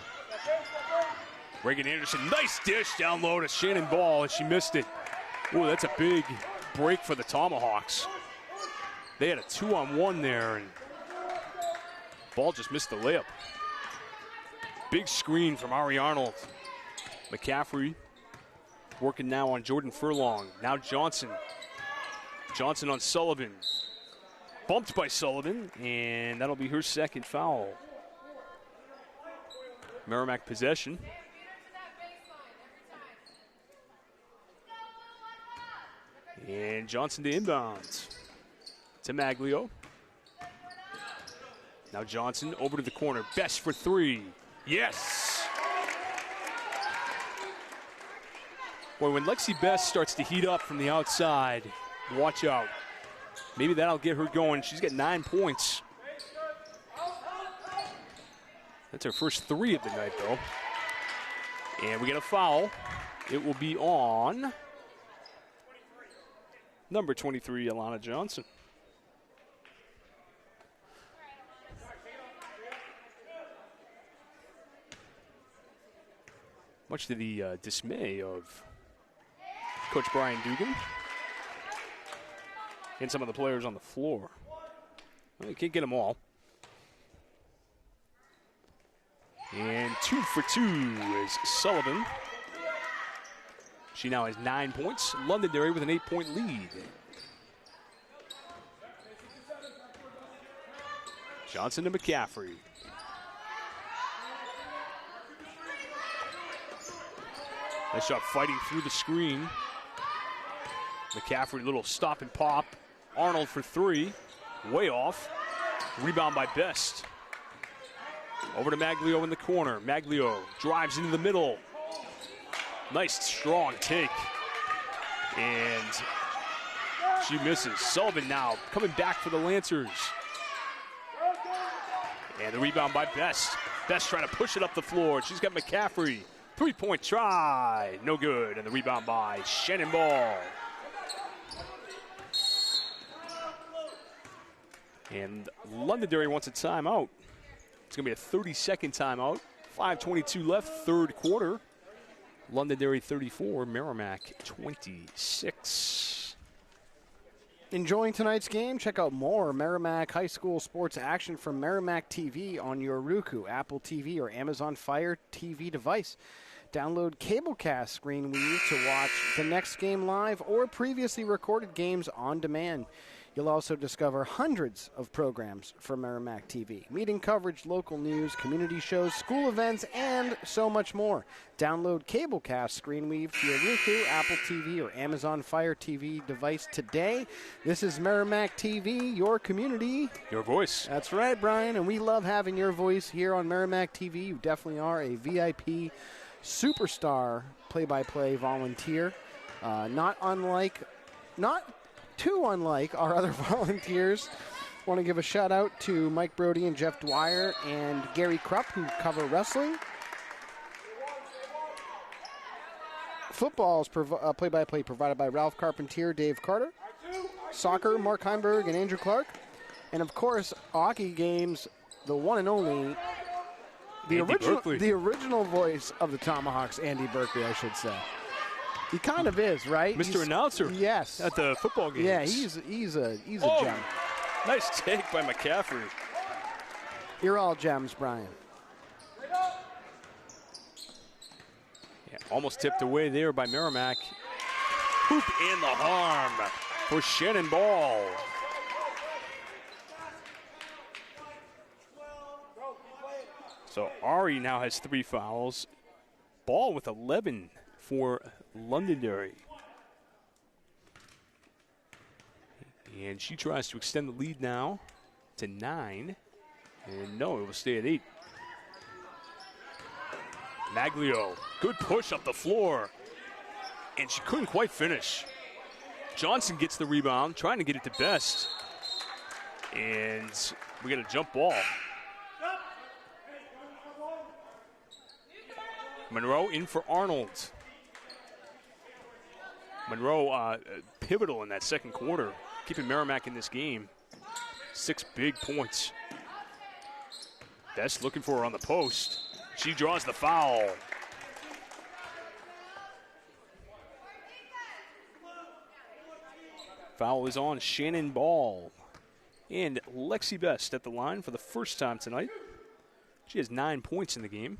Reagan Anderson, nice dish down low to Shannon Ball, and she missed it. Ooh, that's a big break for the Tomahawks. They had a 2-on-1 there, and Ball just missed the layup. Big screen from Ari Arnold. McCaffrey working now on Jordan Furlong. Now Johnson. Johnson on Sullivan. Bumped by Sullivan, and that'll be her second foul. Merrimack possession. And Johnson to inbounds. To Maglio. Now Johnson over to the corner. Best for 3. Yes! Boy, when Lexi Best starts to heat up from the outside, watch out. Maybe that'll get her going. She's got 9 points. That's her first 3 of the night, though. And we get a foul. It will be on number 23, Alana Johnson. Much to the dismay of Coach Brian Dugan and some of the players on the floor. Well, you can't get them all. And 2 for 2 is Sullivan. She now has 9 points. Londonderry with an 8-point lead. Johnson to McCaffrey. Nice shot fighting through the screen. McCaffrey, little stop and pop. Arnold for 3. Way off. Rebound by Best. Over to Maglio in the corner. Maglio drives into the middle. Nice strong take. And she misses. Sullivan now coming back for the Lancers. And the rebound by Best. Best trying to push it up the floor. She's got McCaffrey. 3-point try. No good. And the rebound by Shannon Ball. And Londonderry wants a timeout. It's going to be a 30-second timeout. 5:22 left, third quarter. Londonderry 34, Merrimack 26. Enjoying tonight's game? Check out more Merrimack High School sports action from Merrimack TV on your Roku, Apple TV, or Amazon Fire TV device. Download Cablecast ScreenWeave to watch the next game live or previously recorded games on demand. You'll also discover hundreds of programs from Merrimack TV, meeting coverage, local news, community shows, school events, and so much more. Download Cablecast ScreenWeave to your Roku, Apple TV, or Amazon Fire TV device today. This is Merrimack TV, your community. Your voice. That's right, Brian, and we love having your voice here on Merrimack TV. You definitely are a VIP superstar play-by-play volunteer. Not too unlike our other volunteers. Want to give a shout out to Mike Brody and Jeff Dwyer and Gary Krupp, who cover wrestling. Football is play-by-play provided by Ralph Carpentier, Dave Carter. Soccer, Mark Heimberg and Andrew Clark. And of course, hockey games, the one and only, the original voice of the Tomahawks, Andy Berkeley, I should say. He kind of is, right? Mr. Announcer. Yes. At the football games. Yeah, he's a gem. Nice take by McCaffrey. You're all gems, Brian. Almost tipped away there by Merrimack. Hoop in the harm for Shannon Ball. So Ari now has 3 fouls. Ball with 11 for Londonderry. And she tries to extend the lead now to 9. And no, it will stay at 8. Maglio, good push up the floor. And she couldn't quite finish. Johnson gets the rebound, trying to get it to Best. And we got a jump ball. Monroe in for Arnold. Monroe pivotal in that second quarter, keeping Merrimack in this game. 6 big points. Best looking for her on the post. She draws the foul. Foul is on Shannon Ball. And Lexi Best at the line for the first time tonight. She has 9 points in the game.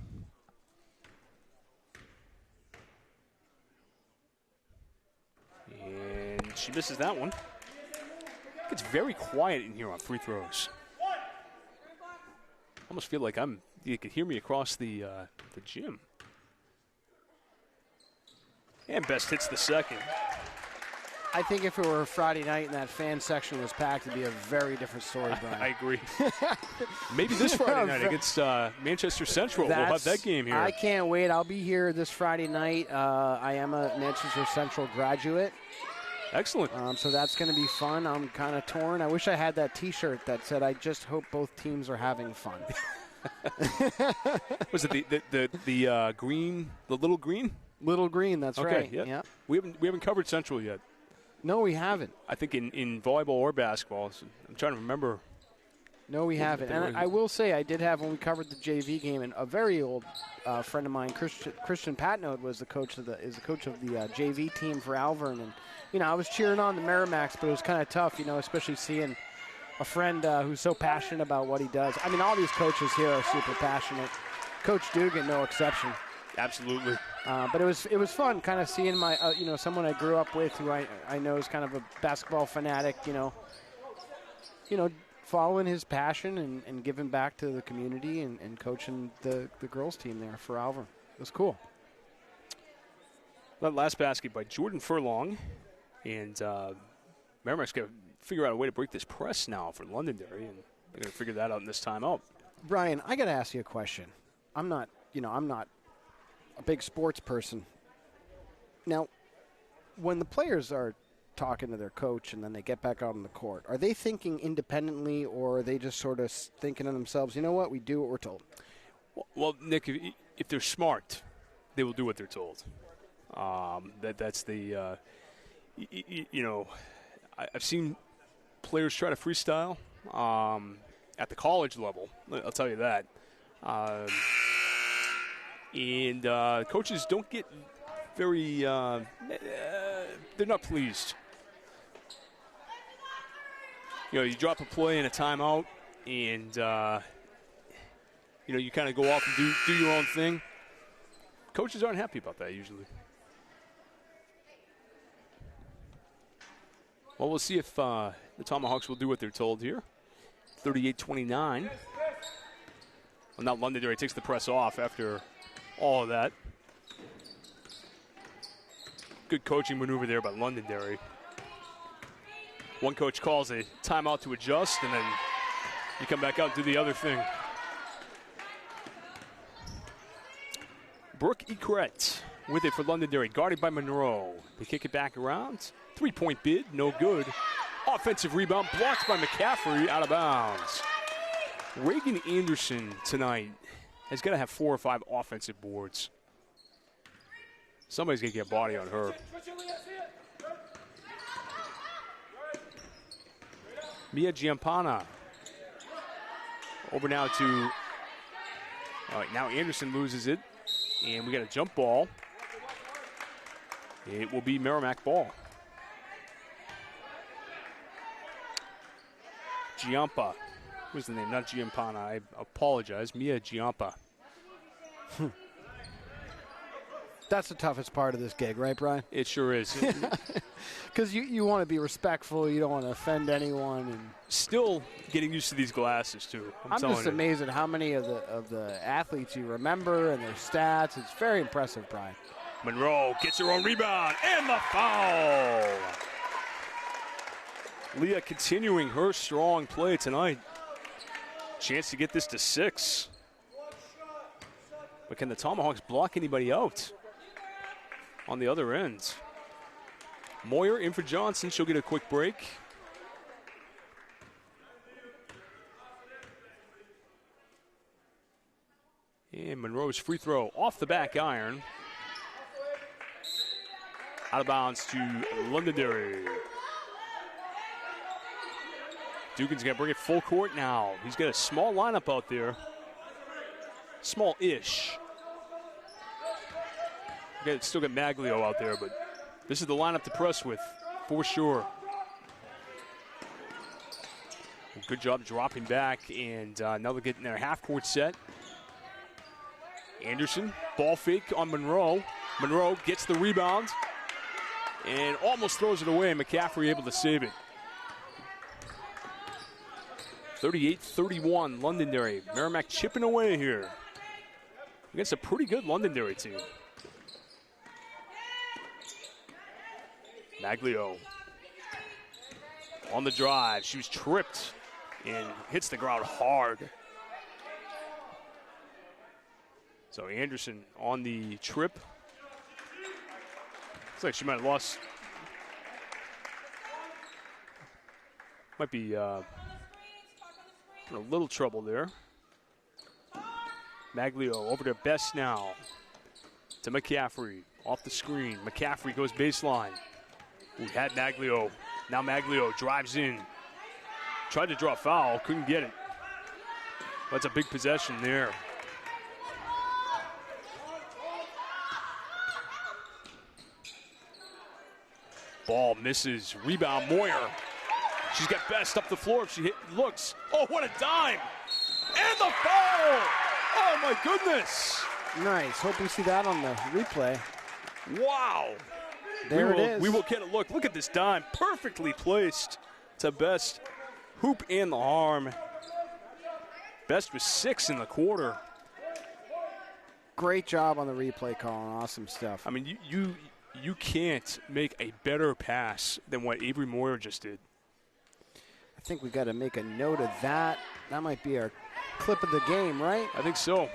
And she misses that one. It's very quiet in here on free throws. I almost feel like you could hear me across the gym. And Best hits the second. I think if it were a Friday night and that fan section was packed, it'd be a very different story, Brian. I agree. Maybe this Friday night against Manchester Central. We'll have that game here. I can't wait. I'll be here this Friday night. I am a Manchester Central graduate. Excellent. So that's going to be fun. I'm kind of torn. I wish I had that T-shirt that said, "I just hope both teams are having fun." Was it the green, the little green? Little green, that's okay, right. Yep. Yeah. We haven't covered Central yet. No, we haven't. I think in volleyball or basketball. So I'm trying to remember. No, we haven't. And I will say I did have, when we covered the JV game, and a very old friend of mine, Christian Patnode, is the coach of the JV team for Alvern. And I was cheering on the Merrimacks, but it was kind of tough, especially seeing a friend who's so passionate about what he does. I mean, all these coaches here are super passionate. Coach Dugan, no exception. Absolutely. But it was fun kind of seeing my someone I grew up with who I know is kind of a basketball fanatic, following his passion and giving back to the community and coaching the girls team there for Alvern. It was cool. That last basket by Jordan Furlong, and Merrimack's got to figure out a way to break this press now for Londonderry, and they're going to figure that out in this timeout. Brian, I got to ask you a question. I'm not a big sports person. Now, when the players are talking to their coach and then they get back out on the court, are they thinking independently, or are they just sort of thinking to themselves, you know what, we do what we're told? Well, Nick, if they're smart, they will do what they're told. That's the, I've seen players try to freestyle at the college level. I'll tell you that. And coaches don't get very, they're not pleased. You drop a play in a timeout and, you kind of go off and do your own thing. Coaches aren't happy about that usually. Well, we'll see if the Tomahawks will do what they're told here. 38-29. Well, now Londonderry takes the press off after all of that. Good coaching maneuver there by Londonderry. One coach calls a timeout to adjust, and then you come back out and do the other thing. Brooke Ecret with it for Londonderry, guarded by Monroe. They kick it back around. 3-point bid, no good. Offensive rebound blocked by McCaffrey, out of bounds. Reagan Anderson tonight has got to have 4 or 5 offensive boards. Somebody's going to get a body on her. Mia Giampana. Over now to, all right, now Anderson loses it. And we got a jump ball. It will be Merrimack ball. Giampa. What's the name? Not Giampana. I apologize. Mia Giampa. That's the toughest part of this gig, right, Brian? It sure is. Because you want to be respectful. You don't want to offend anyone. And still getting used to these glasses, too. I'm just amazed at how many of the athletes you remember and their stats. It's very impressive, Brian. Monroe gets her own rebound and the foul. Leah continuing her strong play tonight. Chance to get this to 6. But can the Tomahawks block anybody out on the other end? Moyer in for Johnson. She'll get a quick break. And Monroe's free throw off the back iron. Out of bounds to Londonderry. Dugan's going to bring it full court now. He's got a small lineup out there. Small-ish. Still got Maglio out there, but this is the lineup to press with, for sure. Good job dropping back, and now they're getting their half-court set. Anderson, ball fake on Monroe. Monroe gets the rebound and almost throws it away. McCaffrey able to save it. 38-31, Londonderry. Merrimack chipping away here against a pretty good Londonderry team. Maglio on the drive. She was tripped and hits the ground hard. So Anderson on the trip. Looks like she might have lost. Might be in a little trouble there. Maglio over to Best now. To McCaffrey. Off the screen. McCaffrey goes baseline. We had Maglio. Now Maglio drives in. Tried to draw a foul. Couldn't get it. That's a big possession there. Ball misses. Rebound, Moyer. She's got Best up the floor. If she looks. Oh, what a dime. And the foul. Oh, my goodness. Nice. Hope we see that on the replay. Wow. There it is. We will get a look. Look at this dime. Perfectly placed to Best. Hoop and the arm. Best was 6 in the quarter. Great job on the replay call. Awesome stuff. I mean, you can't make a better pass than what Avery Moyer just did. I think we got to make a note of that. That might be our clip of the game, right? I think so.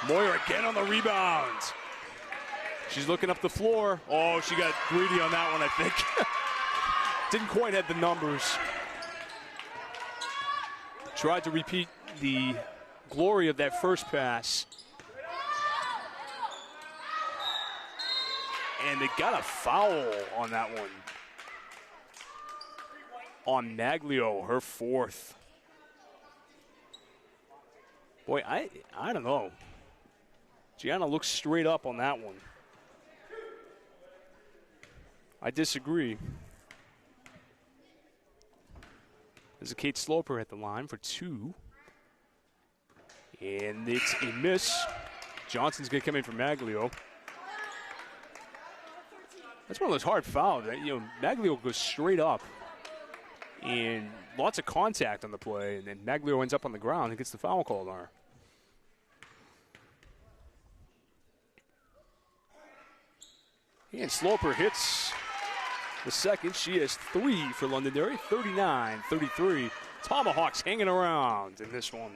Moyer again on the rebound. She's looking up the floor. Oh, she got greedy on that one, I think. Didn't quite have the numbers. Tried to repeat the glory of that first pass. And they got a foul on that one. On Maglio, her 4th. Boy, I don't know. Gianna looks straight up on that one. I disagree. There's a Kate Sloper at the line for 2. And it's a miss. Johnson's going to come in for Maglio. That's one of those hard fouls. Maglio goes straight up. And lots of contact on the play. And then Maglio ends up on the ground and gets the foul called on her. And Sloper hits the second. She has 3 for Londonderry. 39-33. Tomahawks hanging around in this one.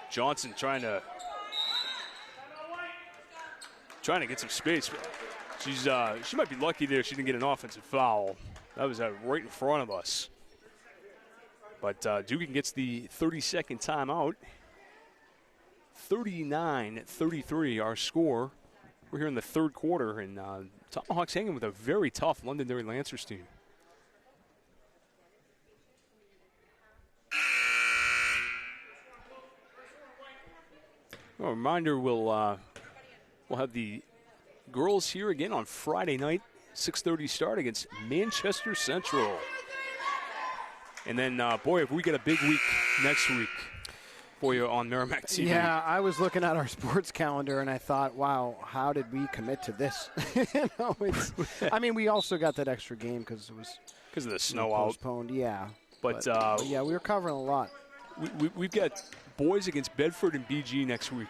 Johnson trying to get some space. She might be lucky there she didn't get an offensive foul. That was right in front of us. But Dugan gets the 30-second timeout. 39-33 our score. We're here in the third quarter, and Tomahawks hanging with a very tough Londonderry Lancers team. A reminder, we'll have the girls here again on Friday night, 6:30 start against Manchester Central. And then, boy, if we get a big week next week. for you on Merrimack TV. Yeah, I was looking at our sports calendar and I thought, wow, how did we commit to this? We also got that extra game because it was because of the snow postponed. Yeah, but yeah, we were covering a lot. We've got boys against Bedford and BG next week,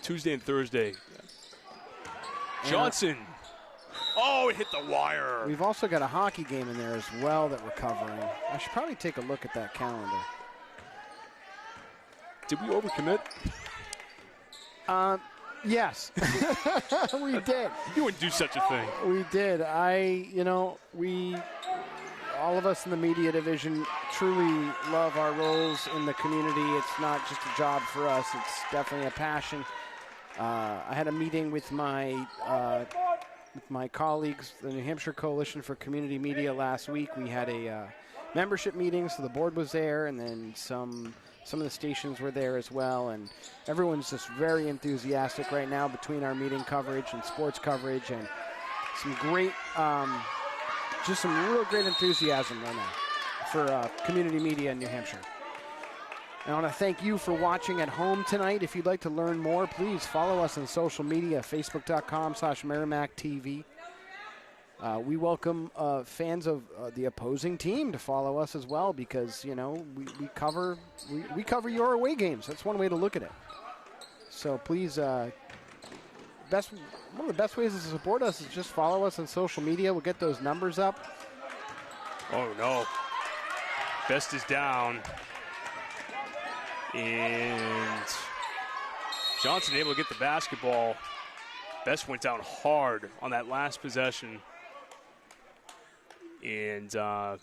Tuesday and Thursday. Johnson. Oh, it hit the wire. We've also got a hockey game in there as well that we're covering. I should probably take a look at that calendar. Did we overcommit? Yes. We did. You wouldn't do such a thing. We did. All of us in the media division truly love our roles in the community. It's not just a job for us. It's definitely a passion. I had a meeting with my colleagues, the New Hampshire Coalition for Community Media last week. We had a membership meeting, so the board was there, and then some of the stations were there as well, and everyone's just very enthusiastic right now between our meeting coverage and sports coverage, and some real great enthusiasm right now for community media in New Hampshire. I want to thank you for watching at home tonight. If you'd like to learn more, please follow us on social media, facebook.com/MerrimackTV. We welcome fans of the opposing team to follow us as well because, we cover your away games. That's one way to look at it. So please, one of the best ways to support us is just follow us on social media. We'll get those numbers up. Oh, no. Best is down. And Johnson able to get the basketball. Best went down hard on that last possession. And I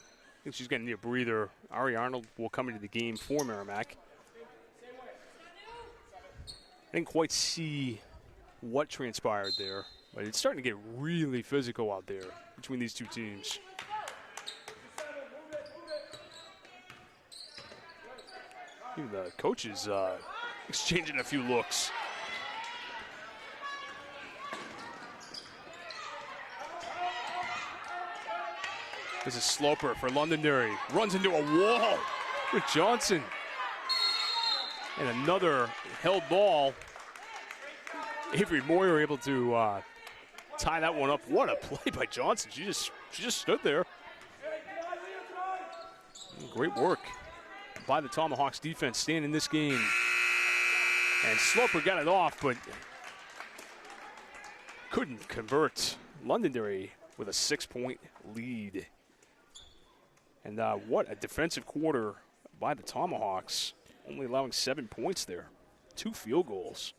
think she's going to need a breather. Ari Arnold will come into the game for Merrimack. I didn't quite see what transpired there, but it's starting to get really physical out there between these two teams. Even the coaches exchanging a few looks. This is Sloper for Londonderry. Runs into a wall with Johnson. And another held ball. Avery Moyer able to tie that one up. What a play by Johnson. She just stood there. Great work by the Tomahawks defense staying in this game. And Sloper got it off, but couldn't convert. Londonderry with a 6-point lead. And what a defensive quarter by the Tomahawks, only allowing 7 points there. 2 field goals.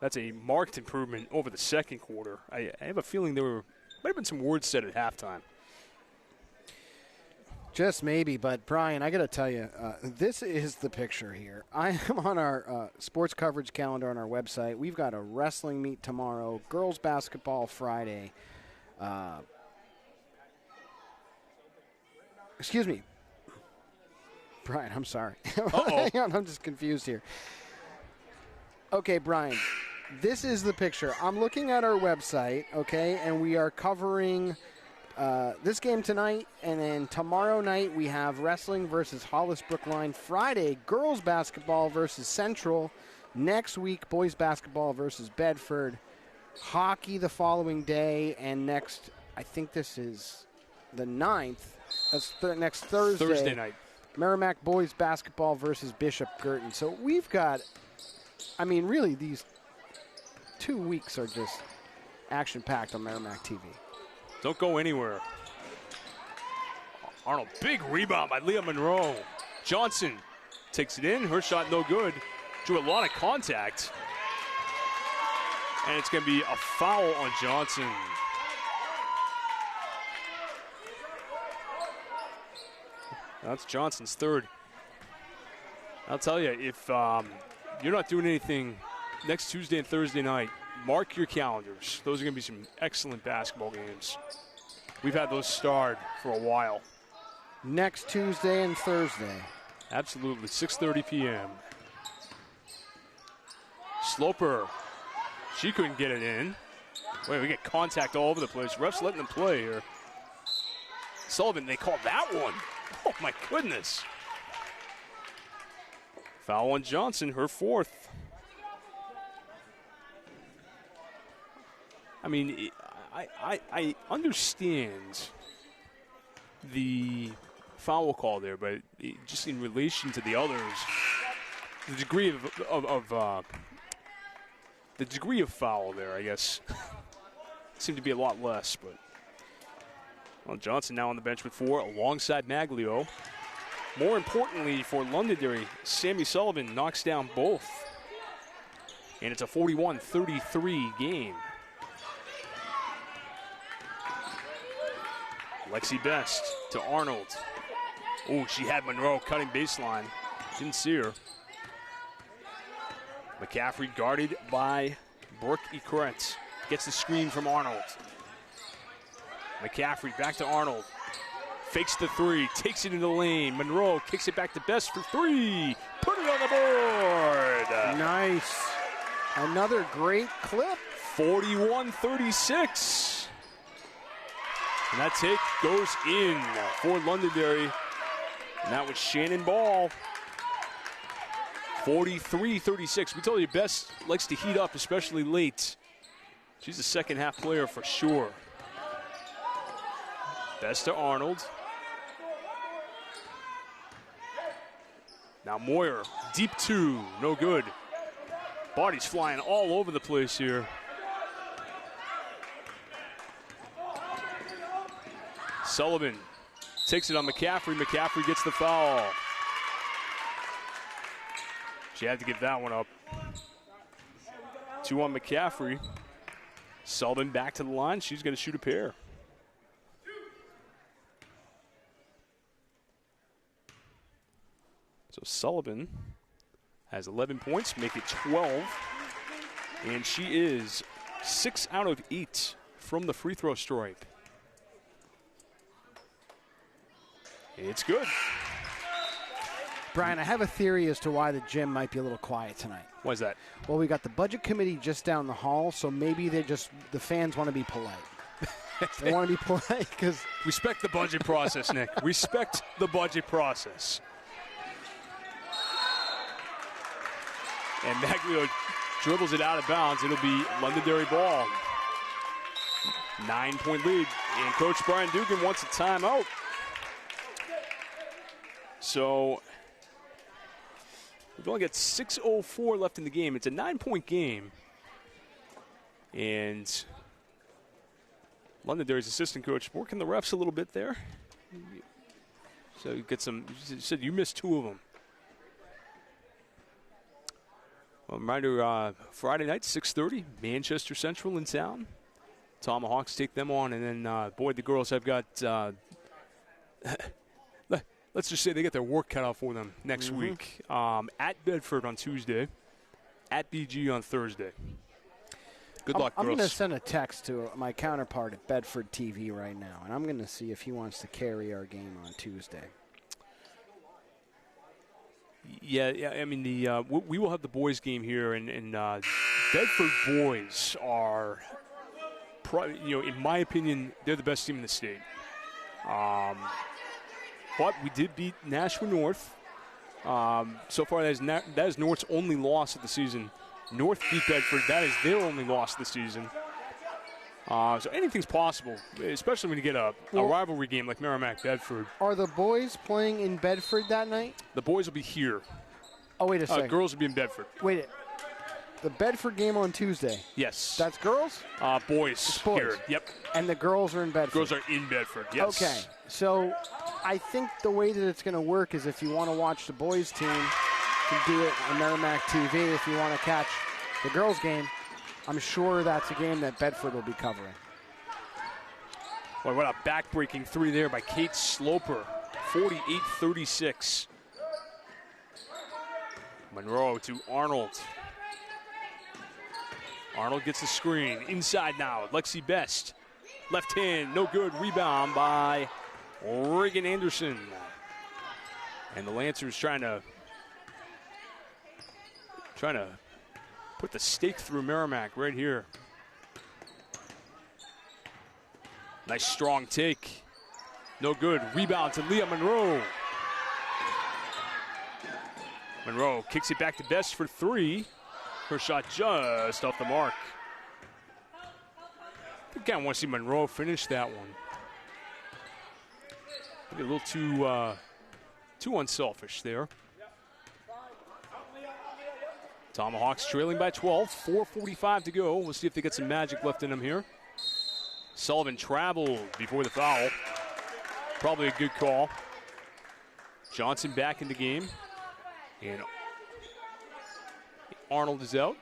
That's a marked improvement over the second quarter. I have a feeling there might have been some words said at halftime. Just maybe, but Brian, I got to tell you, this is the picture here. I am on our sports coverage calendar on our website. We've got a wrestling meet tomorrow, girls basketball Friday. Excuse me. Brian, I'm sorry. Hang on, I'm just confused here. Okay, Brian, this is the picture. I'm looking at our website, okay, and we are covering this game tonight, and then tomorrow night we have wrestling versus Hollis Brookline. Friday, girls basketball versus Central. Next week, boys basketball versus Bedford. Hockey the following day, and next, I think this is the 9th. That's next Thursday. Thursday night. Merrimack boys basketball versus Bishop Girton. So we've got, really these 2 weeks are just action-packed on Merrimack TV. Don't go anywhere. Arnold, big rebound by Leah Monroe. Johnson takes it in. Her shot no good. Drew a lot of contact. And it's going to be a foul on Johnson. That's Johnson's third. I'll tell you, if you're not doing anything next Tuesday and Thursday night, mark your calendars. Those are going to be some excellent basketball games. We've had those starred for a while. Next Tuesday and Thursday. Absolutely, 6:30 p.m. Sloper, she couldn't get it in. Wait, we get contact all over the place. Refs letting them play here. Sullivan, they called that one. Oh, my goodness. Foul on Johnson, her 4th. I mean, I understand the foul call there, but just in relation to the others, the degree of foul there, I guess, seemed to be a lot less. But well, Johnson now on the bench with 4 alongside Maglio. More importantly for Londonderry, Sammy Sullivan knocks down both. And it's a 41-33 game. Lexi Best to Arnold. Oh, she had Monroe cutting baseline. Didn't see her. McCaffrey guarded by Brooke Ekretz. Gets the screen from Arnold. McCaffrey back to Arnold. Fakes the 3, takes it into the lane. Monroe kicks it back to Best for 3. Put it on the board. Nice. Another great clip. 41-36. And that take goes in for Londonderry. And that was Shannon Ball. 43-36. We told you Best likes to heat up, especially late. She's a second half player for sure. Best to Arnold. Now Moyer, deep 2, no good. Bodies flying all over the place here. Sullivan takes it on McCaffrey. McCaffrey gets the foul. She had to give that one up. 2 on McCaffrey. Sullivan back to the line. She's going to shoot a pair. So Sullivan has 11 points, make it 12. And she is 6 out of 8 from the free throw stripe. It's good. Brian, I have a theory as to why the gym might be a little quiet tonight. Why is that? Well, we got the budget committee just down the hall, so maybe the fans want to be polite. They want to be polite because... Respect the budget process, Nick. Respect the budget process. And Maglio dribbles it out of bounds. It'll be Londonderry ball. 9-point lead. And Coach Brian Dugan wants a timeout. So we've only got 6:04 left in the game. It's a 9-point game. And Londonderry's assistant coach working the refs a little bit there. So you get some, you said you missed 2 of them. Well, reminder, Friday night, 6:30, Manchester Central in town. Tomahawks take them on, and then, boy, the girls have got, let's just say they get their work cut out for them next week. At Bedford on Tuesday, at BG on Thursday. Good luck, I'm girls. going to send a text to my counterpart at Bedford TV right now, and I'm going to see if he wants to carry our game on Tuesday. Yeah. I mean, we will have the boys' game here, and Bedford boys are, in my opinion, they're the best team in the state. But we did beat Nashua North. So far, that is North's only loss of the season. North beat Bedford. That is their only loss of the season. So anything's possible, especially when you get a rivalry game like Merrimack-Bedford. Are the boys playing in Bedford that night? The boys will be here. Oh, wait a second. Girls will be in Bedford. Wait, the Bedford game on Tuesday. Yes. That's girls? Boys. Boys. Here. Yep. And the girls are in Bedford? Girls are in Bedford, yes. Okay. So I think the way that it's going to work is if you want to watch the boys team, you can do it on Merrimack TV. If you want to catch the girls game, I'm sure that's a game that Bedford will be covering. Boy, what a back-breaking 3 there by Kate Sloper. 48-36. Monroe to Arnold. Arnold gets the screen. Inside now, Lexi Best. Left hand, no good. Rebound by Reagan Anderson. And the Lancers trying to put the stake through Merrimack right here. Nice strong take. No good. Rebound to Leah Monroe. Monroe kicks it back to Best for 3. Her shot just off the mark. I think I want to see Monroe finish that one. Maybe a little too unselfish there. Tomahawks trailing by 12, 4:45 to go. We'll see if they get some magic left in them here. Sullivan traveled before the foul. Probably a good call. Johnson back in the game. And Arnold is out.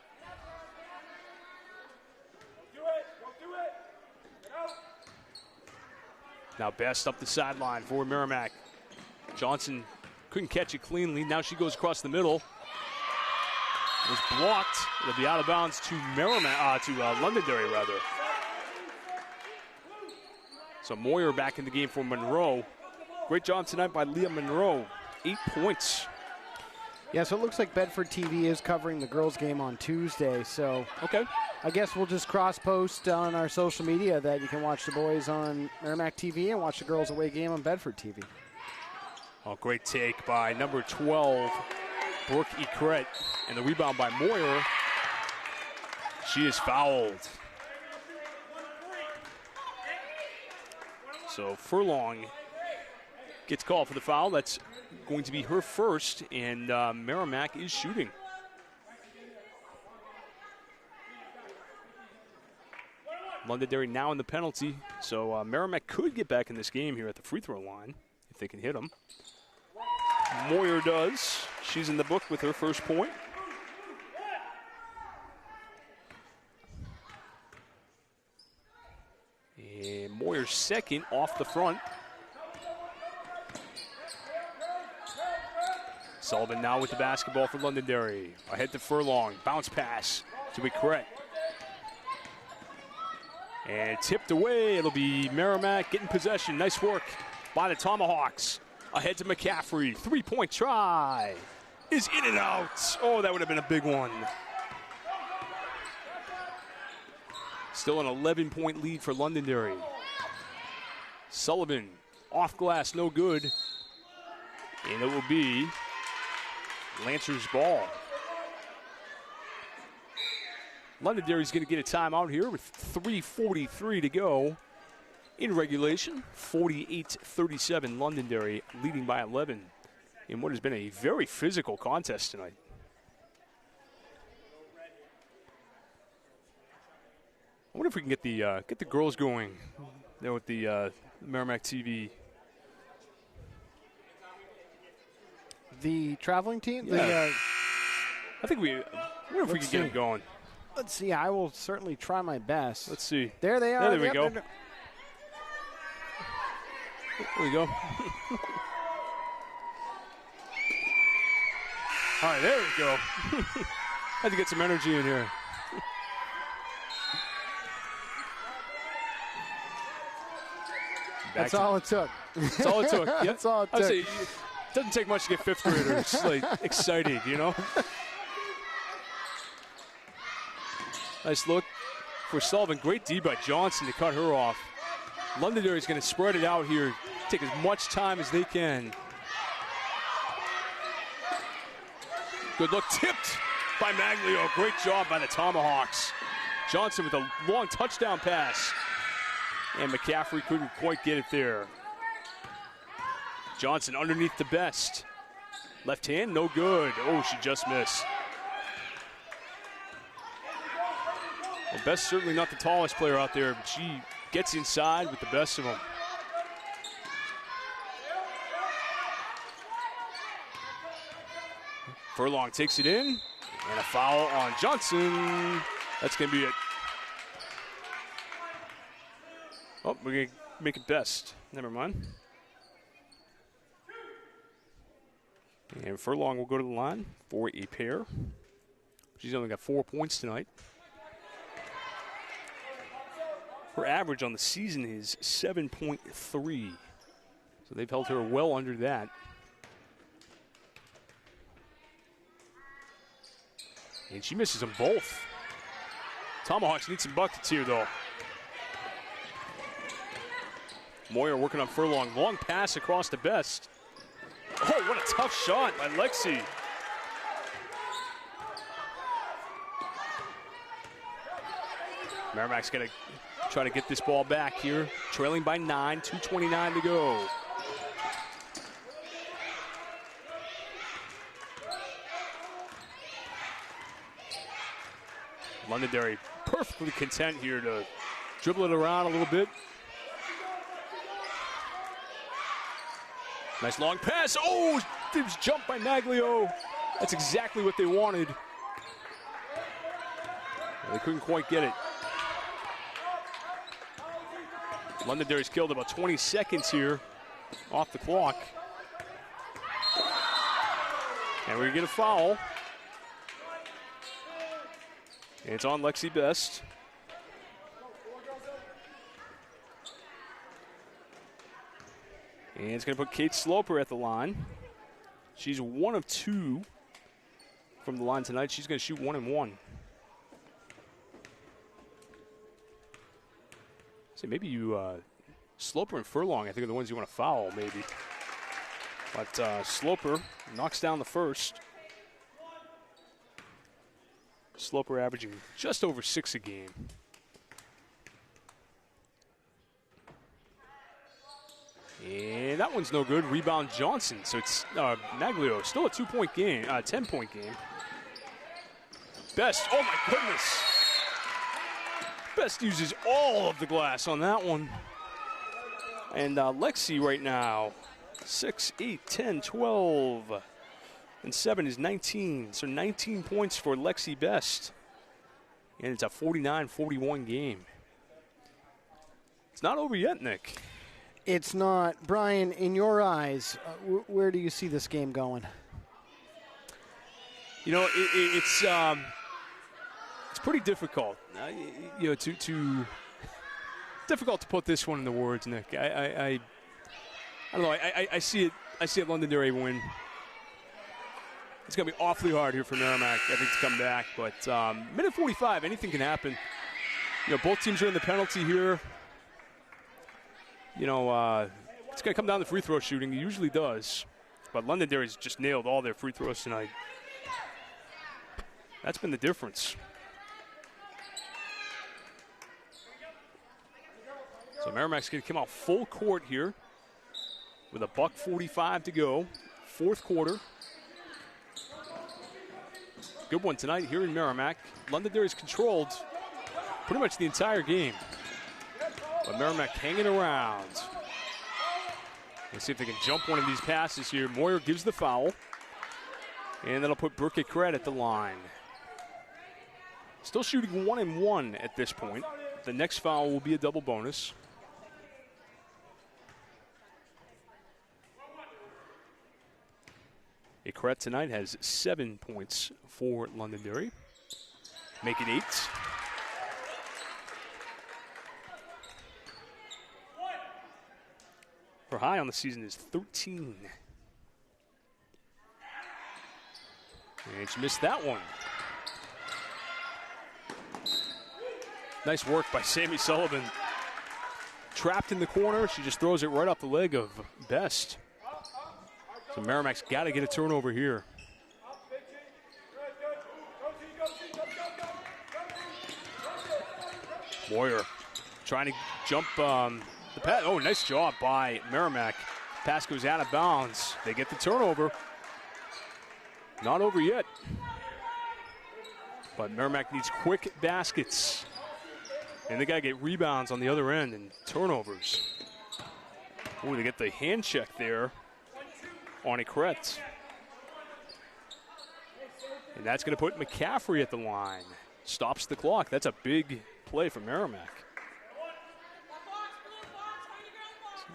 Now Best up the sideline for Merrimack. Johnson couldn't catch it cleanly. Now she goes across the middle. It was blocked. It'll be out of bounds to Londonderry, rather. So Moyer back in the game for Monroe. Great job tonight by Leah Monroe. 8 points. Yeah, so it looks like Bedford TV is covering the girls' game on Tuesday. So okay, I guess we'll just cross-post on our social media that you can watch the boys on Merrimack TV and watch the girls' away game on Bedford TV. Oh, great take by number 12, Brooke Ecret. And the rebound by Moyer. She is fouled. So Furlong gets called for the foul. That's going to be her first, and Merrimack is shooting. Londonderry now in the penalty, so Merrimack could get back in this game here at the free throw line if they can hit them. Moyer does. She's in the book with her first point. And Moyer's second off the front. Sullivan now with the basketball for Londonderry. Ahead to Furlong. Bounce pass to Ecret. And tipped away. It'll be Merrimack getting possession. Nice work by the Tomahawks. Ahead to McCaffrey. 3-point try. Is in and out. Oh, that would have been a big one. Still an 11-point lead for Londonderry. Sullivan off glass, no good. And it will be Lancer's ball. Londonderry's going to get a timeout here with 3:43 to go in regulation. 48-37, Londonderry leading by 11 in what has been a very physical contest tonight. I wonder if we can get the girls going there with the Merrimack TV. The traveling team? Yeah. I think I wonder if we can get them going. Let's see. I will certainly try my best. Let's see. There they are. There we go. There we go. All right, there we go. Had to get some energy in here. That's all it took. That's all it took. Yep. That's all it took. It doesn't take much to get fifth graders like excited, you know. Nice look for Sullivan. Great D by Johnson to cut her off. Londonderry's going to spread it out here, take as much time as they can. Good look, tipped by Maglio. Great job by the Tomahawks. Johnson with a long touchdown pass. And McCaffrey couldn't quite get it there. Johnson underneath the Best. Left hand, no good. Oh, she just missed. Well, Best certainly not the tallest player out there, but she gets inside with the best of them. Furlong takes it in, and a foul on Johnson. That's going to be it. Oh, we're going to make it Best. Never mind. And Furlong will go to the line for a pair. She's only got 4 points tonight. Her average on the season is 7.3. So they've held her well under that. And she misses them both. Tomahawks need some buckets here, though. Moyer working on Furlong. Long pass across the Best. Oh, what a tough shot by Lexi. Merrimack's going to try to get this ball back here. Trailing by 9, 2:29 to go. Londonderry perfectly content here to dribble it around a little bit. Nice long pass. Oh, it was jumped by Maglio. That's exactly what they wanted. They couldn't quite get it. Londonderry's killed about 20 seconds here off the clock. And we're going to get a foul. And it's on Lexi Best. And it's going to put Kate Sloper at the line. She's 1 of 2 from the line tonight. She's going to shoot 1 and 1. So maybe you, Sloper and Furlong, I think are the ones you want to foul, maybe. But Sloper knocks down the first. Sloper averaging just over 6 a game. And that one's no good. Rebound Johnson. So it's Maglio. Still a 2-point game, 10-point game. Best. Oh my goodness. Best uses all of the glass on that one. And Lexi right now, 6, 8, 10, 12, and 7 is 19. So 19 points for Lexi Best. And it's a 49-41 game. It's not over yet, Nick. It's not. Brian, in your eyes, where do you see this game going? You know, it's pretty difficult. You know, to difficult to put this one in the words, Nick. I don't know. I see it. I see it. Londonderry win. It's going to be awfully hard here for Merrimack, I think, to come back. But minute 45, anything can happen. You know, both teams are in the penalty here. You know, it's going to come down to free throw shooting. It usually does. But Londonderry's just nailed all their free throws tonight. That's been the difference. So Merrimack's going to come out full court here with a $1:45 to go. Fourth quarter. Good one tonight here in Merrimack. Londonderry's controlled pretty much the entire game. But Merrimack hanging around. Let's see if they can jump one of these passes here. Moyer gives the foul. And that'll put Brooke Cred at the line. Still shooting 1 and 1 at this point. The next foul will be a double bonus. Cred tonight has 7 points for Londonderry. Make it 8. Her high on the season is 13. And she missed that one. Nice work by Sammy Sullivan. Trapped in the corner. She just throws it right off the leg of Best. So Merrimack's got to get a turnover here. Moyer trying to jump the pass. Oh, nice job by Merrimack. Pass goes out of bounds. They get the turnover. Not over yet. But Merrimack needs quick baskets. And they got to get rebounds on the other end and turnovers. Oh, they get the hand check there on Cret. And that's going to put McCaffrey at the line. Stops the clock. That's a big play for Merrimack.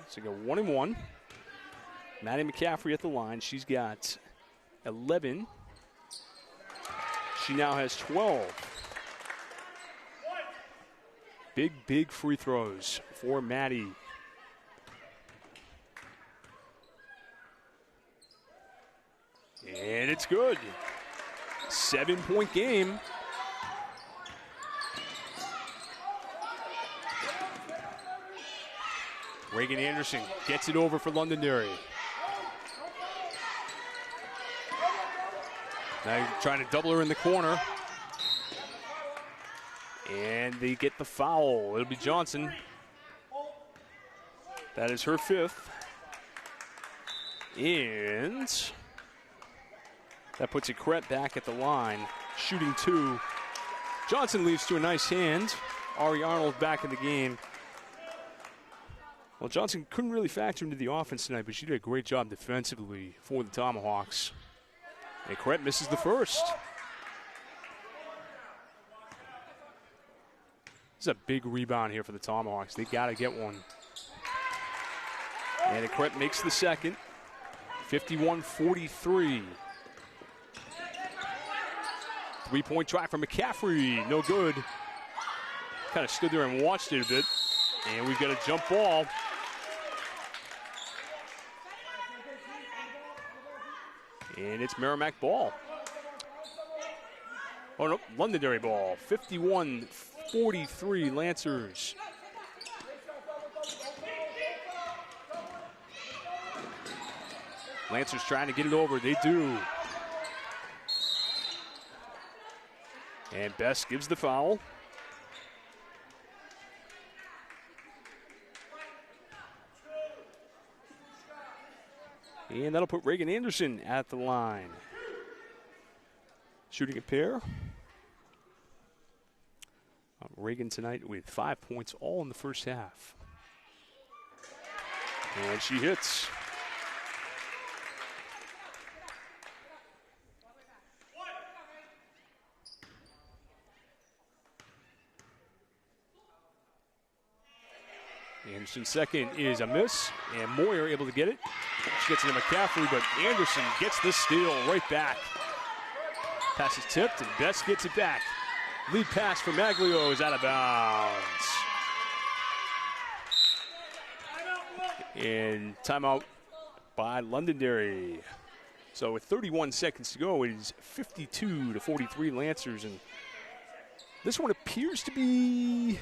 So go 1 and 1. Maddie McCaffrey at the line. She's got 11. She now has 12. Big free throws for Maddie. And it's good. 7-point game. Reagan Anderson gets it over for Londonderry. Now trying to double her in the corner. And they get the foul. It'll be Johnson. That is her 5th. And that puts Ecret back at the line, shooting 2. Johnson leaves to a nice hand. Ari Arnold back in the game. Well, Johnson couldn't really factor into the offense tonight, but she did a great job defensively for the Tomahawks. And Ecret misses the first. This is a big rebound here for the Tomahawks. They got to get one. And Ecret makes the second. 51-43. 3-point try from McCaffrey. No good. Kind of stood there and watched it a bit. And we've got a jump ball. And it's Merrimack ball. Oh, no, Londonderry ball. 51-43 Lancers. Lancers trying to get it over. They do. And Best gives the foul. And that'll put Reagan Anderson at the line. Shooting a pair. Reagan tonight with 5 points all in the first half. And she hits. Anderson's second is a miss, and Moyer able to get it. She gets it to McCaffrey, but Anderson gets the steal right back. Pass is tipped, and Best gets it back. Lead pass for Maglio is out of bounds. And timeout by Londonderry. So with 31 seconds to go, it is 52-43 Lancers, and this one appears to be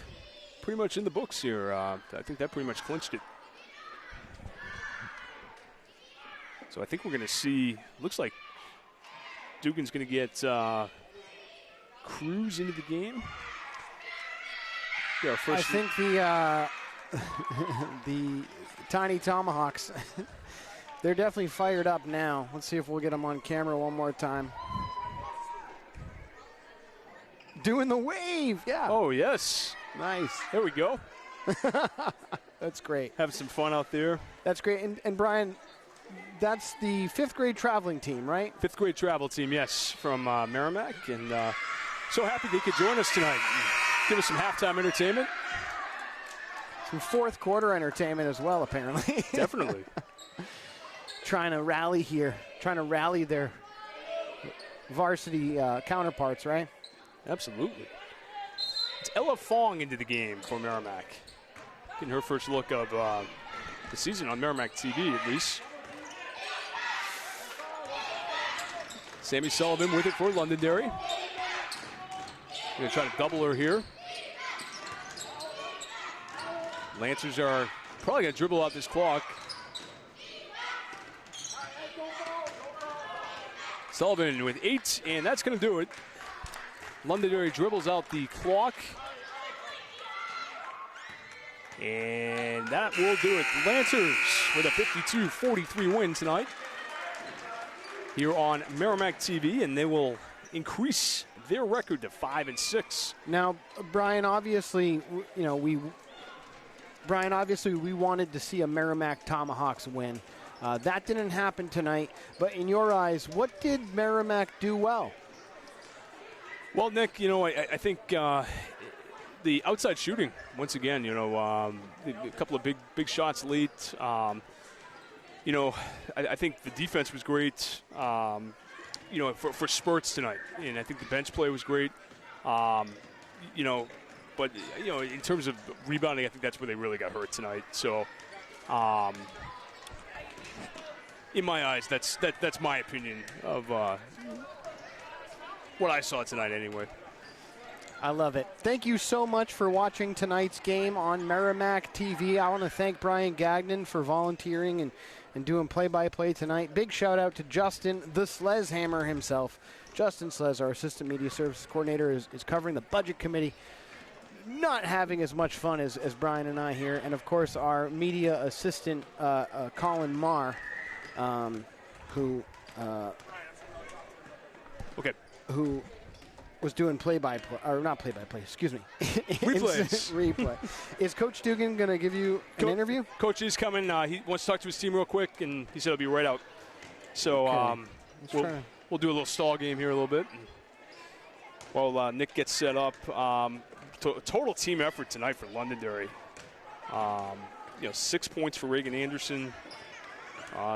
pretty much in the books here. I think that pretty much clinched it. So I think we're going to see, looks like Dugan's going to get Cruz into the game. Yeah, I think the Tiny Tomahawks, they're definitely fired up now. Let's see if we'll get them on camera one more time. Doing the wave, yeah. Oh, yes. Nice. There we go. That's great. Having some fun out there. That's great. And Brian, that's the 5th grade traveling team, right? 5th grade travel team, yes, from Merrimack. And so happy they could join us tonight. Give us some halftime entertainment. Some 4th quarter entertainment as well, apparently. Definitely. Trying to rally here. Trying to rally their varsity counterparts, right? Absolutely. It's Ella Fong into the game for Merrimack. Getting her first look of the season on Merrimack TV, at least. Sammy Sullivan with it for Londonderry. Going to try to double her here. Lancers are probably going to dribble out this clock. Sullivan with 8, and that's going to do it. Londonderry dribbles out the clock. And that will do it. The Lancers with a 52-43 win tonight here on Merrimack TV, and they will increase their record to 5-6. Now, Brian, obviously, we wanted to see a Merrimack Tomahawks win. That didn't happen tonight, but in your eyes, what did Merrimack do well? Well, Nick, I think the outside shooting, once again, a couple of big shots late. I think the defense was great, for spurts tonight. And I think the bench play was great. But, in terms of rebounding, I think that's where they really got hurt tonight. So, in my eyes, that's my opinion of what I saw tonight anyway. I love it. Thank you so much for watching tonight's game on Merrimack TV. I want to thank Brian Gagnon for volunteering and doing play-by-play tonight. Big shout-out to Justin, the Slezhammer himself. Justin Slez, our Assistant Media Services Coordinator, is covering the Budget Committee not having as much fun as Brian and I here. And, of course, our media assistant, Colin Marr, who was doing play-by-play, or not play-by-play, excuse me. Replays. Replay. Is Coach Dugan going to give you an interview? Coach is coming. He wants to talk to his team real quick, and he said he'll be right out. So okay. we'll do a little stall game here a little bit while Nick gets set up. Total team effort tonight for Londonderry. 6 points for Reagan Anderson,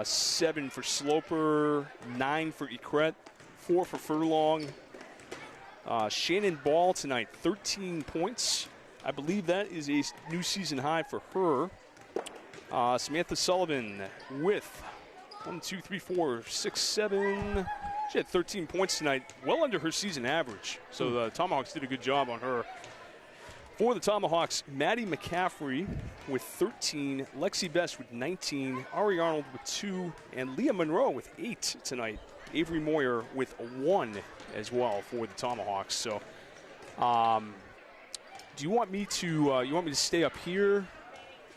7 for Sloper, 9 for Ecret, 4 for Furlong. Shannon Ball tonight, 13 points. I believe that is a new season high for her. Samantha Sullivan with 7. She had 13 points tonight, well under her season average. So the Tomahawks did a good job on her. For the Tomahawks, Maddie McCaffrey with 13, Lexi Best with 19, Ari Arnold with 2, and Leah Monroe with 8 tonight. Avery Moyer with 1 as well for the Tomahawks. So, do you want me to stay up here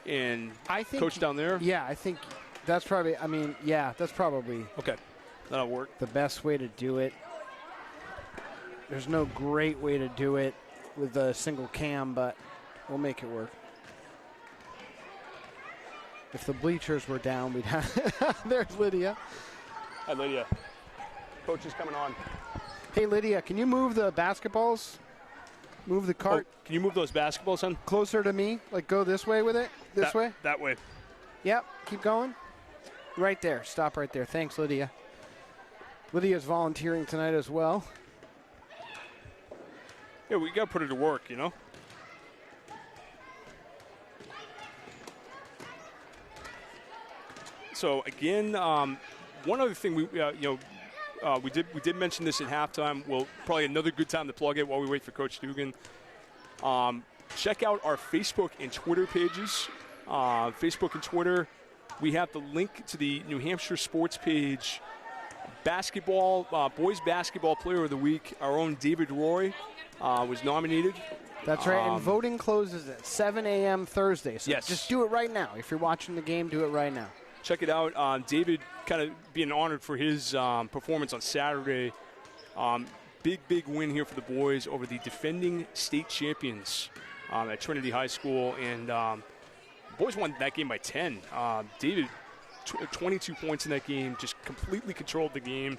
and coach down there? Yeah, I think that's probably. That's probably okay. That'll work. The best way to do it. There's no great way to do it with a single cam, but we'll make it work. If the bleachers were down, we'd have. There's Lydia. Hi, Lydia. Coach is coming on. Hey, Lydia, can you move the basketballs? Move the cart. Oh, can you move those basketballs, son? Closer to me. Like, go this way with it. This way? That way. Yep. Keep going. Right there. Stop right there. Thanks, Lydia. Lydia's volunteering tonight as well. Yeah, we got to put her to work, you know? So, again, one other thing we did mention this at halftime. Well, probably another good time to plug it while we wait for Coach Dugan. Check out our Facebook and Twitter pages. Facebook and Twitter, we have the link to the New Hampshire sports page. Basketball, boys basketball player of the week, our own David Roy was nominated. That's right, and voting closes at 7 a.m. Thursday. So yes. Just do it right now. If you're watching the game, do it right now. Check it out. David kind of being honored for his performance on Saturday. Big win here for the boys over the defending state champions at Trinity High School. And the boys won that game by 10. David, 22 points in that game, just completely controlled the game,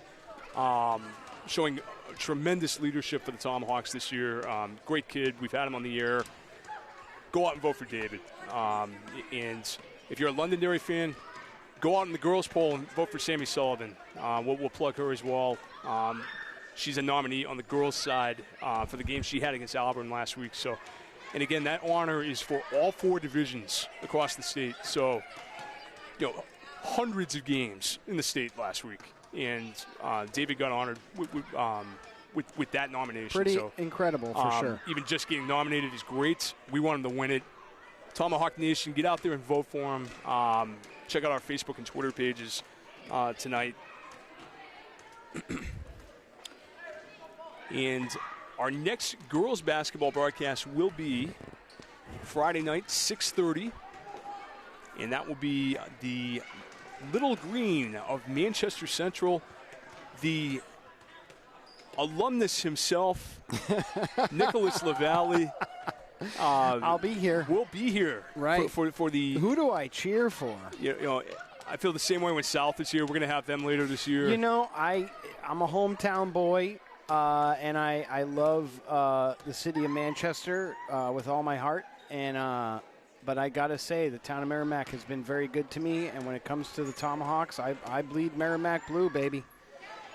showing tremendous leadership for the Tomahawks this year. Great kid. We've had him on the air. Go out and vote for David. And if you're a Londonderry fan, go out in the girls' poll and vote for Sammy Sullivan. We'll plug her as well. She's a nominee on the girls' side for the game she had against Auburn last week. So, and again, that honor is for all 4 divisions across the state. So, hundreds of games in the state last week, and David got honored with that nomination. Pretty incredible for sure. Even just getting nominated is great. We want him to win it. Tomahawk Nation, get out there and vote for him. Check out our Facebook and Twitter pages tonight. And our next girls basketball broadcast will be Friday night, 6:30. And that will be the Little Green of Manchester Central. The alumnus himself, Nicholas LaValle. I'll be here. We'll be here. Right. For the. Who do I cheer for? I feel the same way when South is here. We're going to have them later this year. I'm a hometown boy, and I love the city of Manchester with all my heart. And but I got to say, the town of Merrimack has been very good to me. And when it comes to the Tomahawks, I bleed Merrimack blue, baby.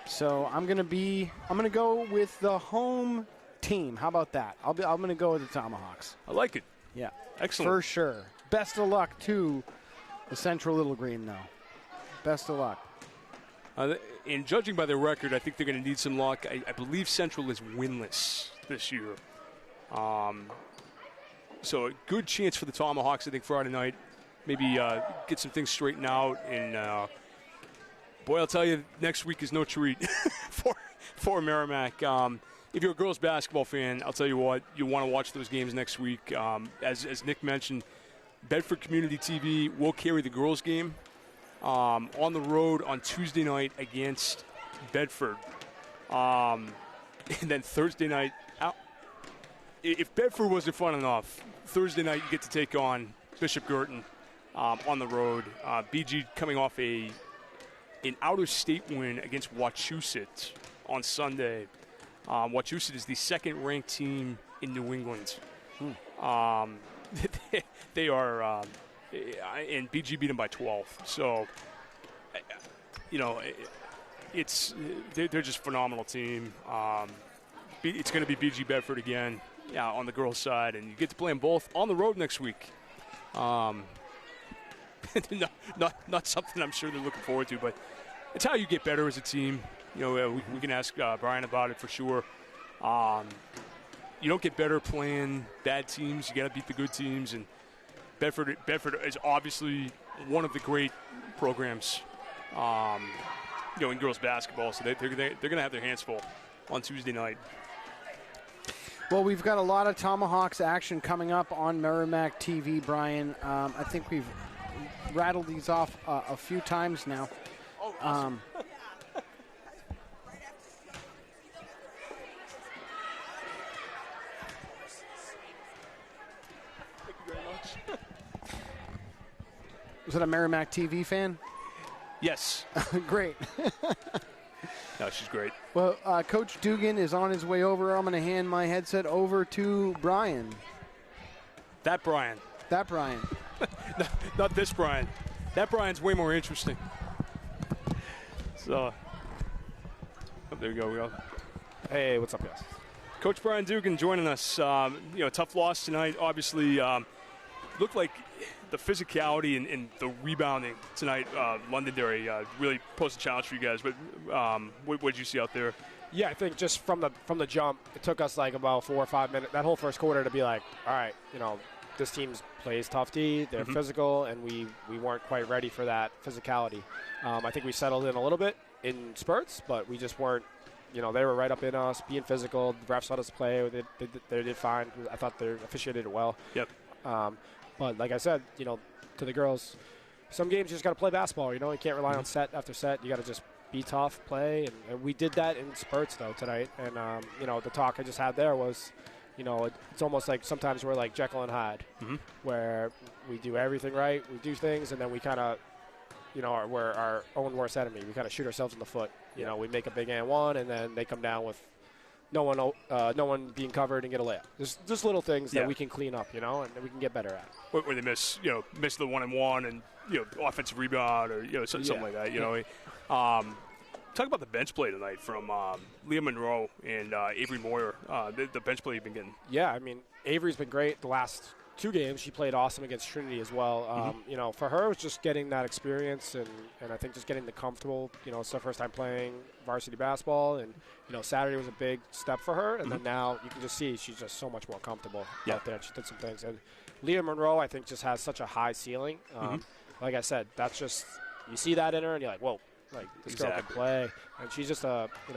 So I'm gonna go with the home team. How about that? I'm gonna go with the Tomahawks. I like it. Yeah, excellent for sure. Best of luck to the Central Little Green, though. Best of luck. And judging by their record, I think they're going to need some luck. I believe Central is winless this year. So a good chance for the Tomahawks, I think, Friday night. Maybe get some things straightened out. And, boy, I'll tell you, next week is no treat for Merrimack. if you're a girls basketball fan, I'll tell you what, you'll want to watch those games next week. As Nick mentioned, Bedford Community TV will carry the girls game on the road on Tuesday night against Bedford. And then Thursday night, if Bedford wasn't fun enough, Thursday night you get to take on Bishop Girton on the road. BG coming off an out-of-state win against Wachusett on Sunday. Wachusett is the second-ranked team in New England. They are, and BG beat them by 12. So, they're just a phenomenal team. It's going to be BG Bedford again on the girls' side, and you get to play them both on the road next week. Not something I'm sure they're looking forward to, but it's how you get better as a team. We can ask Brian about it for sure. You don't get better playing bad teams. You got to beat the good teams, and Bedford is obviously one of the great programs, in girls basketball. So they're going to have their hands full on Tuesday night. Well, we've got a lot of Tomahawks action coming up on Merrimack TV, Brian. I think we've rattled these off a few times now. Oh, awesome. Thank you very much. Was it a Merrimack TV fan? Yes. Great. No, she's great. Well, Coach Dugan is on his way over. I'm going to hand my headset over to Brian. That Brian. No, not this Brian. That Brian's way more interesting. So, there you go. Hey, what's up, guys? Coach Brian Dugan joining us. Tough loss tonight. Obviously, looked like the physicality and the rebounding tonight, Londonderry really posed a challenge for you guys. But what did you see out there? Yeah, I think just from the jump, it took us like about 4 or 5 minutes, that whole first quarter, to be like, all right, this team plays tough D, they're physical, and we weren't quite ready for that physicality. I think we settled in a little bit in spurts, but we just weren't. They were right up in us, being physical. The refs let us play. They did fine. I thought they officiated it well. Yep. But like I said, to the girls, some games you just got to play basketball. You can't rely on set after set. You got to just be tough, play, and we did that in spurts though tonight. And the talk I just had there was, it's almost like sometimes we're like Jekyll and Hyde, where we do everything right, we do things, and then we kind of, we're our own worst enemy. We kind of shoot ourselves in the foot. We make a big and one, and then they come down with no one being covered and get a layup. There's just little things that we can clean up, and we can get better at. Where they miss the 1-and-1 and offensive rebound or something like that. Talk about the bench play tonight from Leah Monroe and Avery Moyer. The bench play you've been getting. Yeah, I mean Avery's been great the last 2 games. She played awesome against Trinity as well. For her, it was just getting that experience and I think just getting the comfortable. It's her first time playing varsity basketball, and Saturday was a big step for her. And then now you can just see she's just so much more comfortable out there. She did some things. And Leah Monroe, I think, just has such a high ceiling. Like I said, that's just you see that in her, and you're like, whoa. Like, this girl can play, and she's just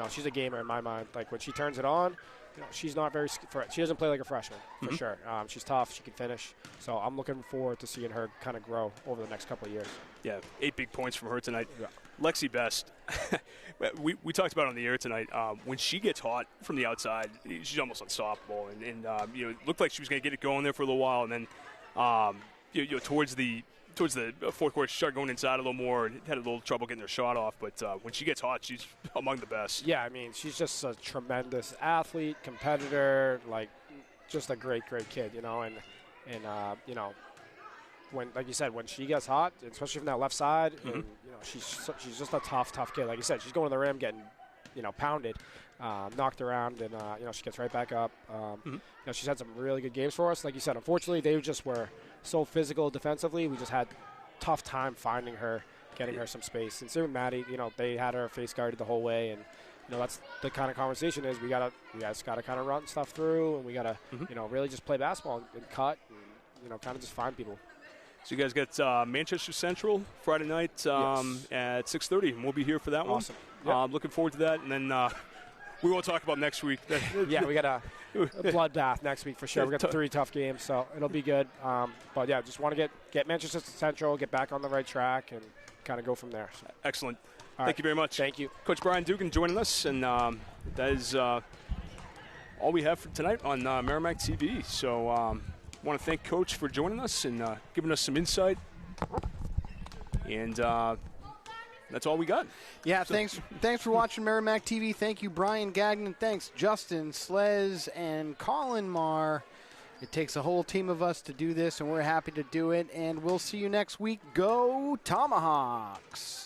she's a gamer in my mind. Like, when she turns it on, she's not very she doesn't play like a freshman, for sure. She's tough, she can finish, so I'm looking forward to seeing her kind of grow over the next couple of years. Yeah, 8 big points from her tonight. Yeah. Lexi Best, we talked about it on the air tonight. When she gets hot from the outside, she's almost unstoppable, and it looked like she was going to get it going there for a little while, and then towards the fourth quarter, she started going inside a little more and had a little trouble getting her shot off. But when she gets hot, she's among the best. Yeah, I mean, she's just a tremendous athlete, competitor, like just a great, great kid, and when, like you said, when she gets hot, especially from that left side, and, she's just a tough kid. Like you said, she's going to the rim, getting, pounded, knocked around, and, she gets right back up. She's had some really good games for us. Like you said, unfortunately, they just were so physical defensively. We just had tough time finding her, getting her some space. And same with Maddie, they had her face guarded the whole way, and that's the kind of conversation is we guys gotta kind of run stuff through, and we gotta really just play basketball and cut, and kind of just find people. So you guys got Manchester Central Friday night at 6:30, and we'll be here for that one. Awesome. Yep. Looking forward to that, and then We won't talk about next week. Yeah, we got a bloodbath next week for sure. We got 3 tough games, so it'll be good. But yeah, just want to get Manchester Central, get back on the right track, and kind of go from there. So. Excellent. All Thank you very much. Thank you. Coach Brian Dugan joining us, and that is all we have for tonight on Merrimack TV. So I want to thank Coach for joining us and giving us some insight. And that's all we got. Yeah, so. Thanks for watching Merrimack TV. Thank you, Brian Gagnon. Thanks, Justin Slez and Colin Marr. It takes a whole team of us to do this, and we're happy to do it. And we'll see you next week. Go Tomahawks!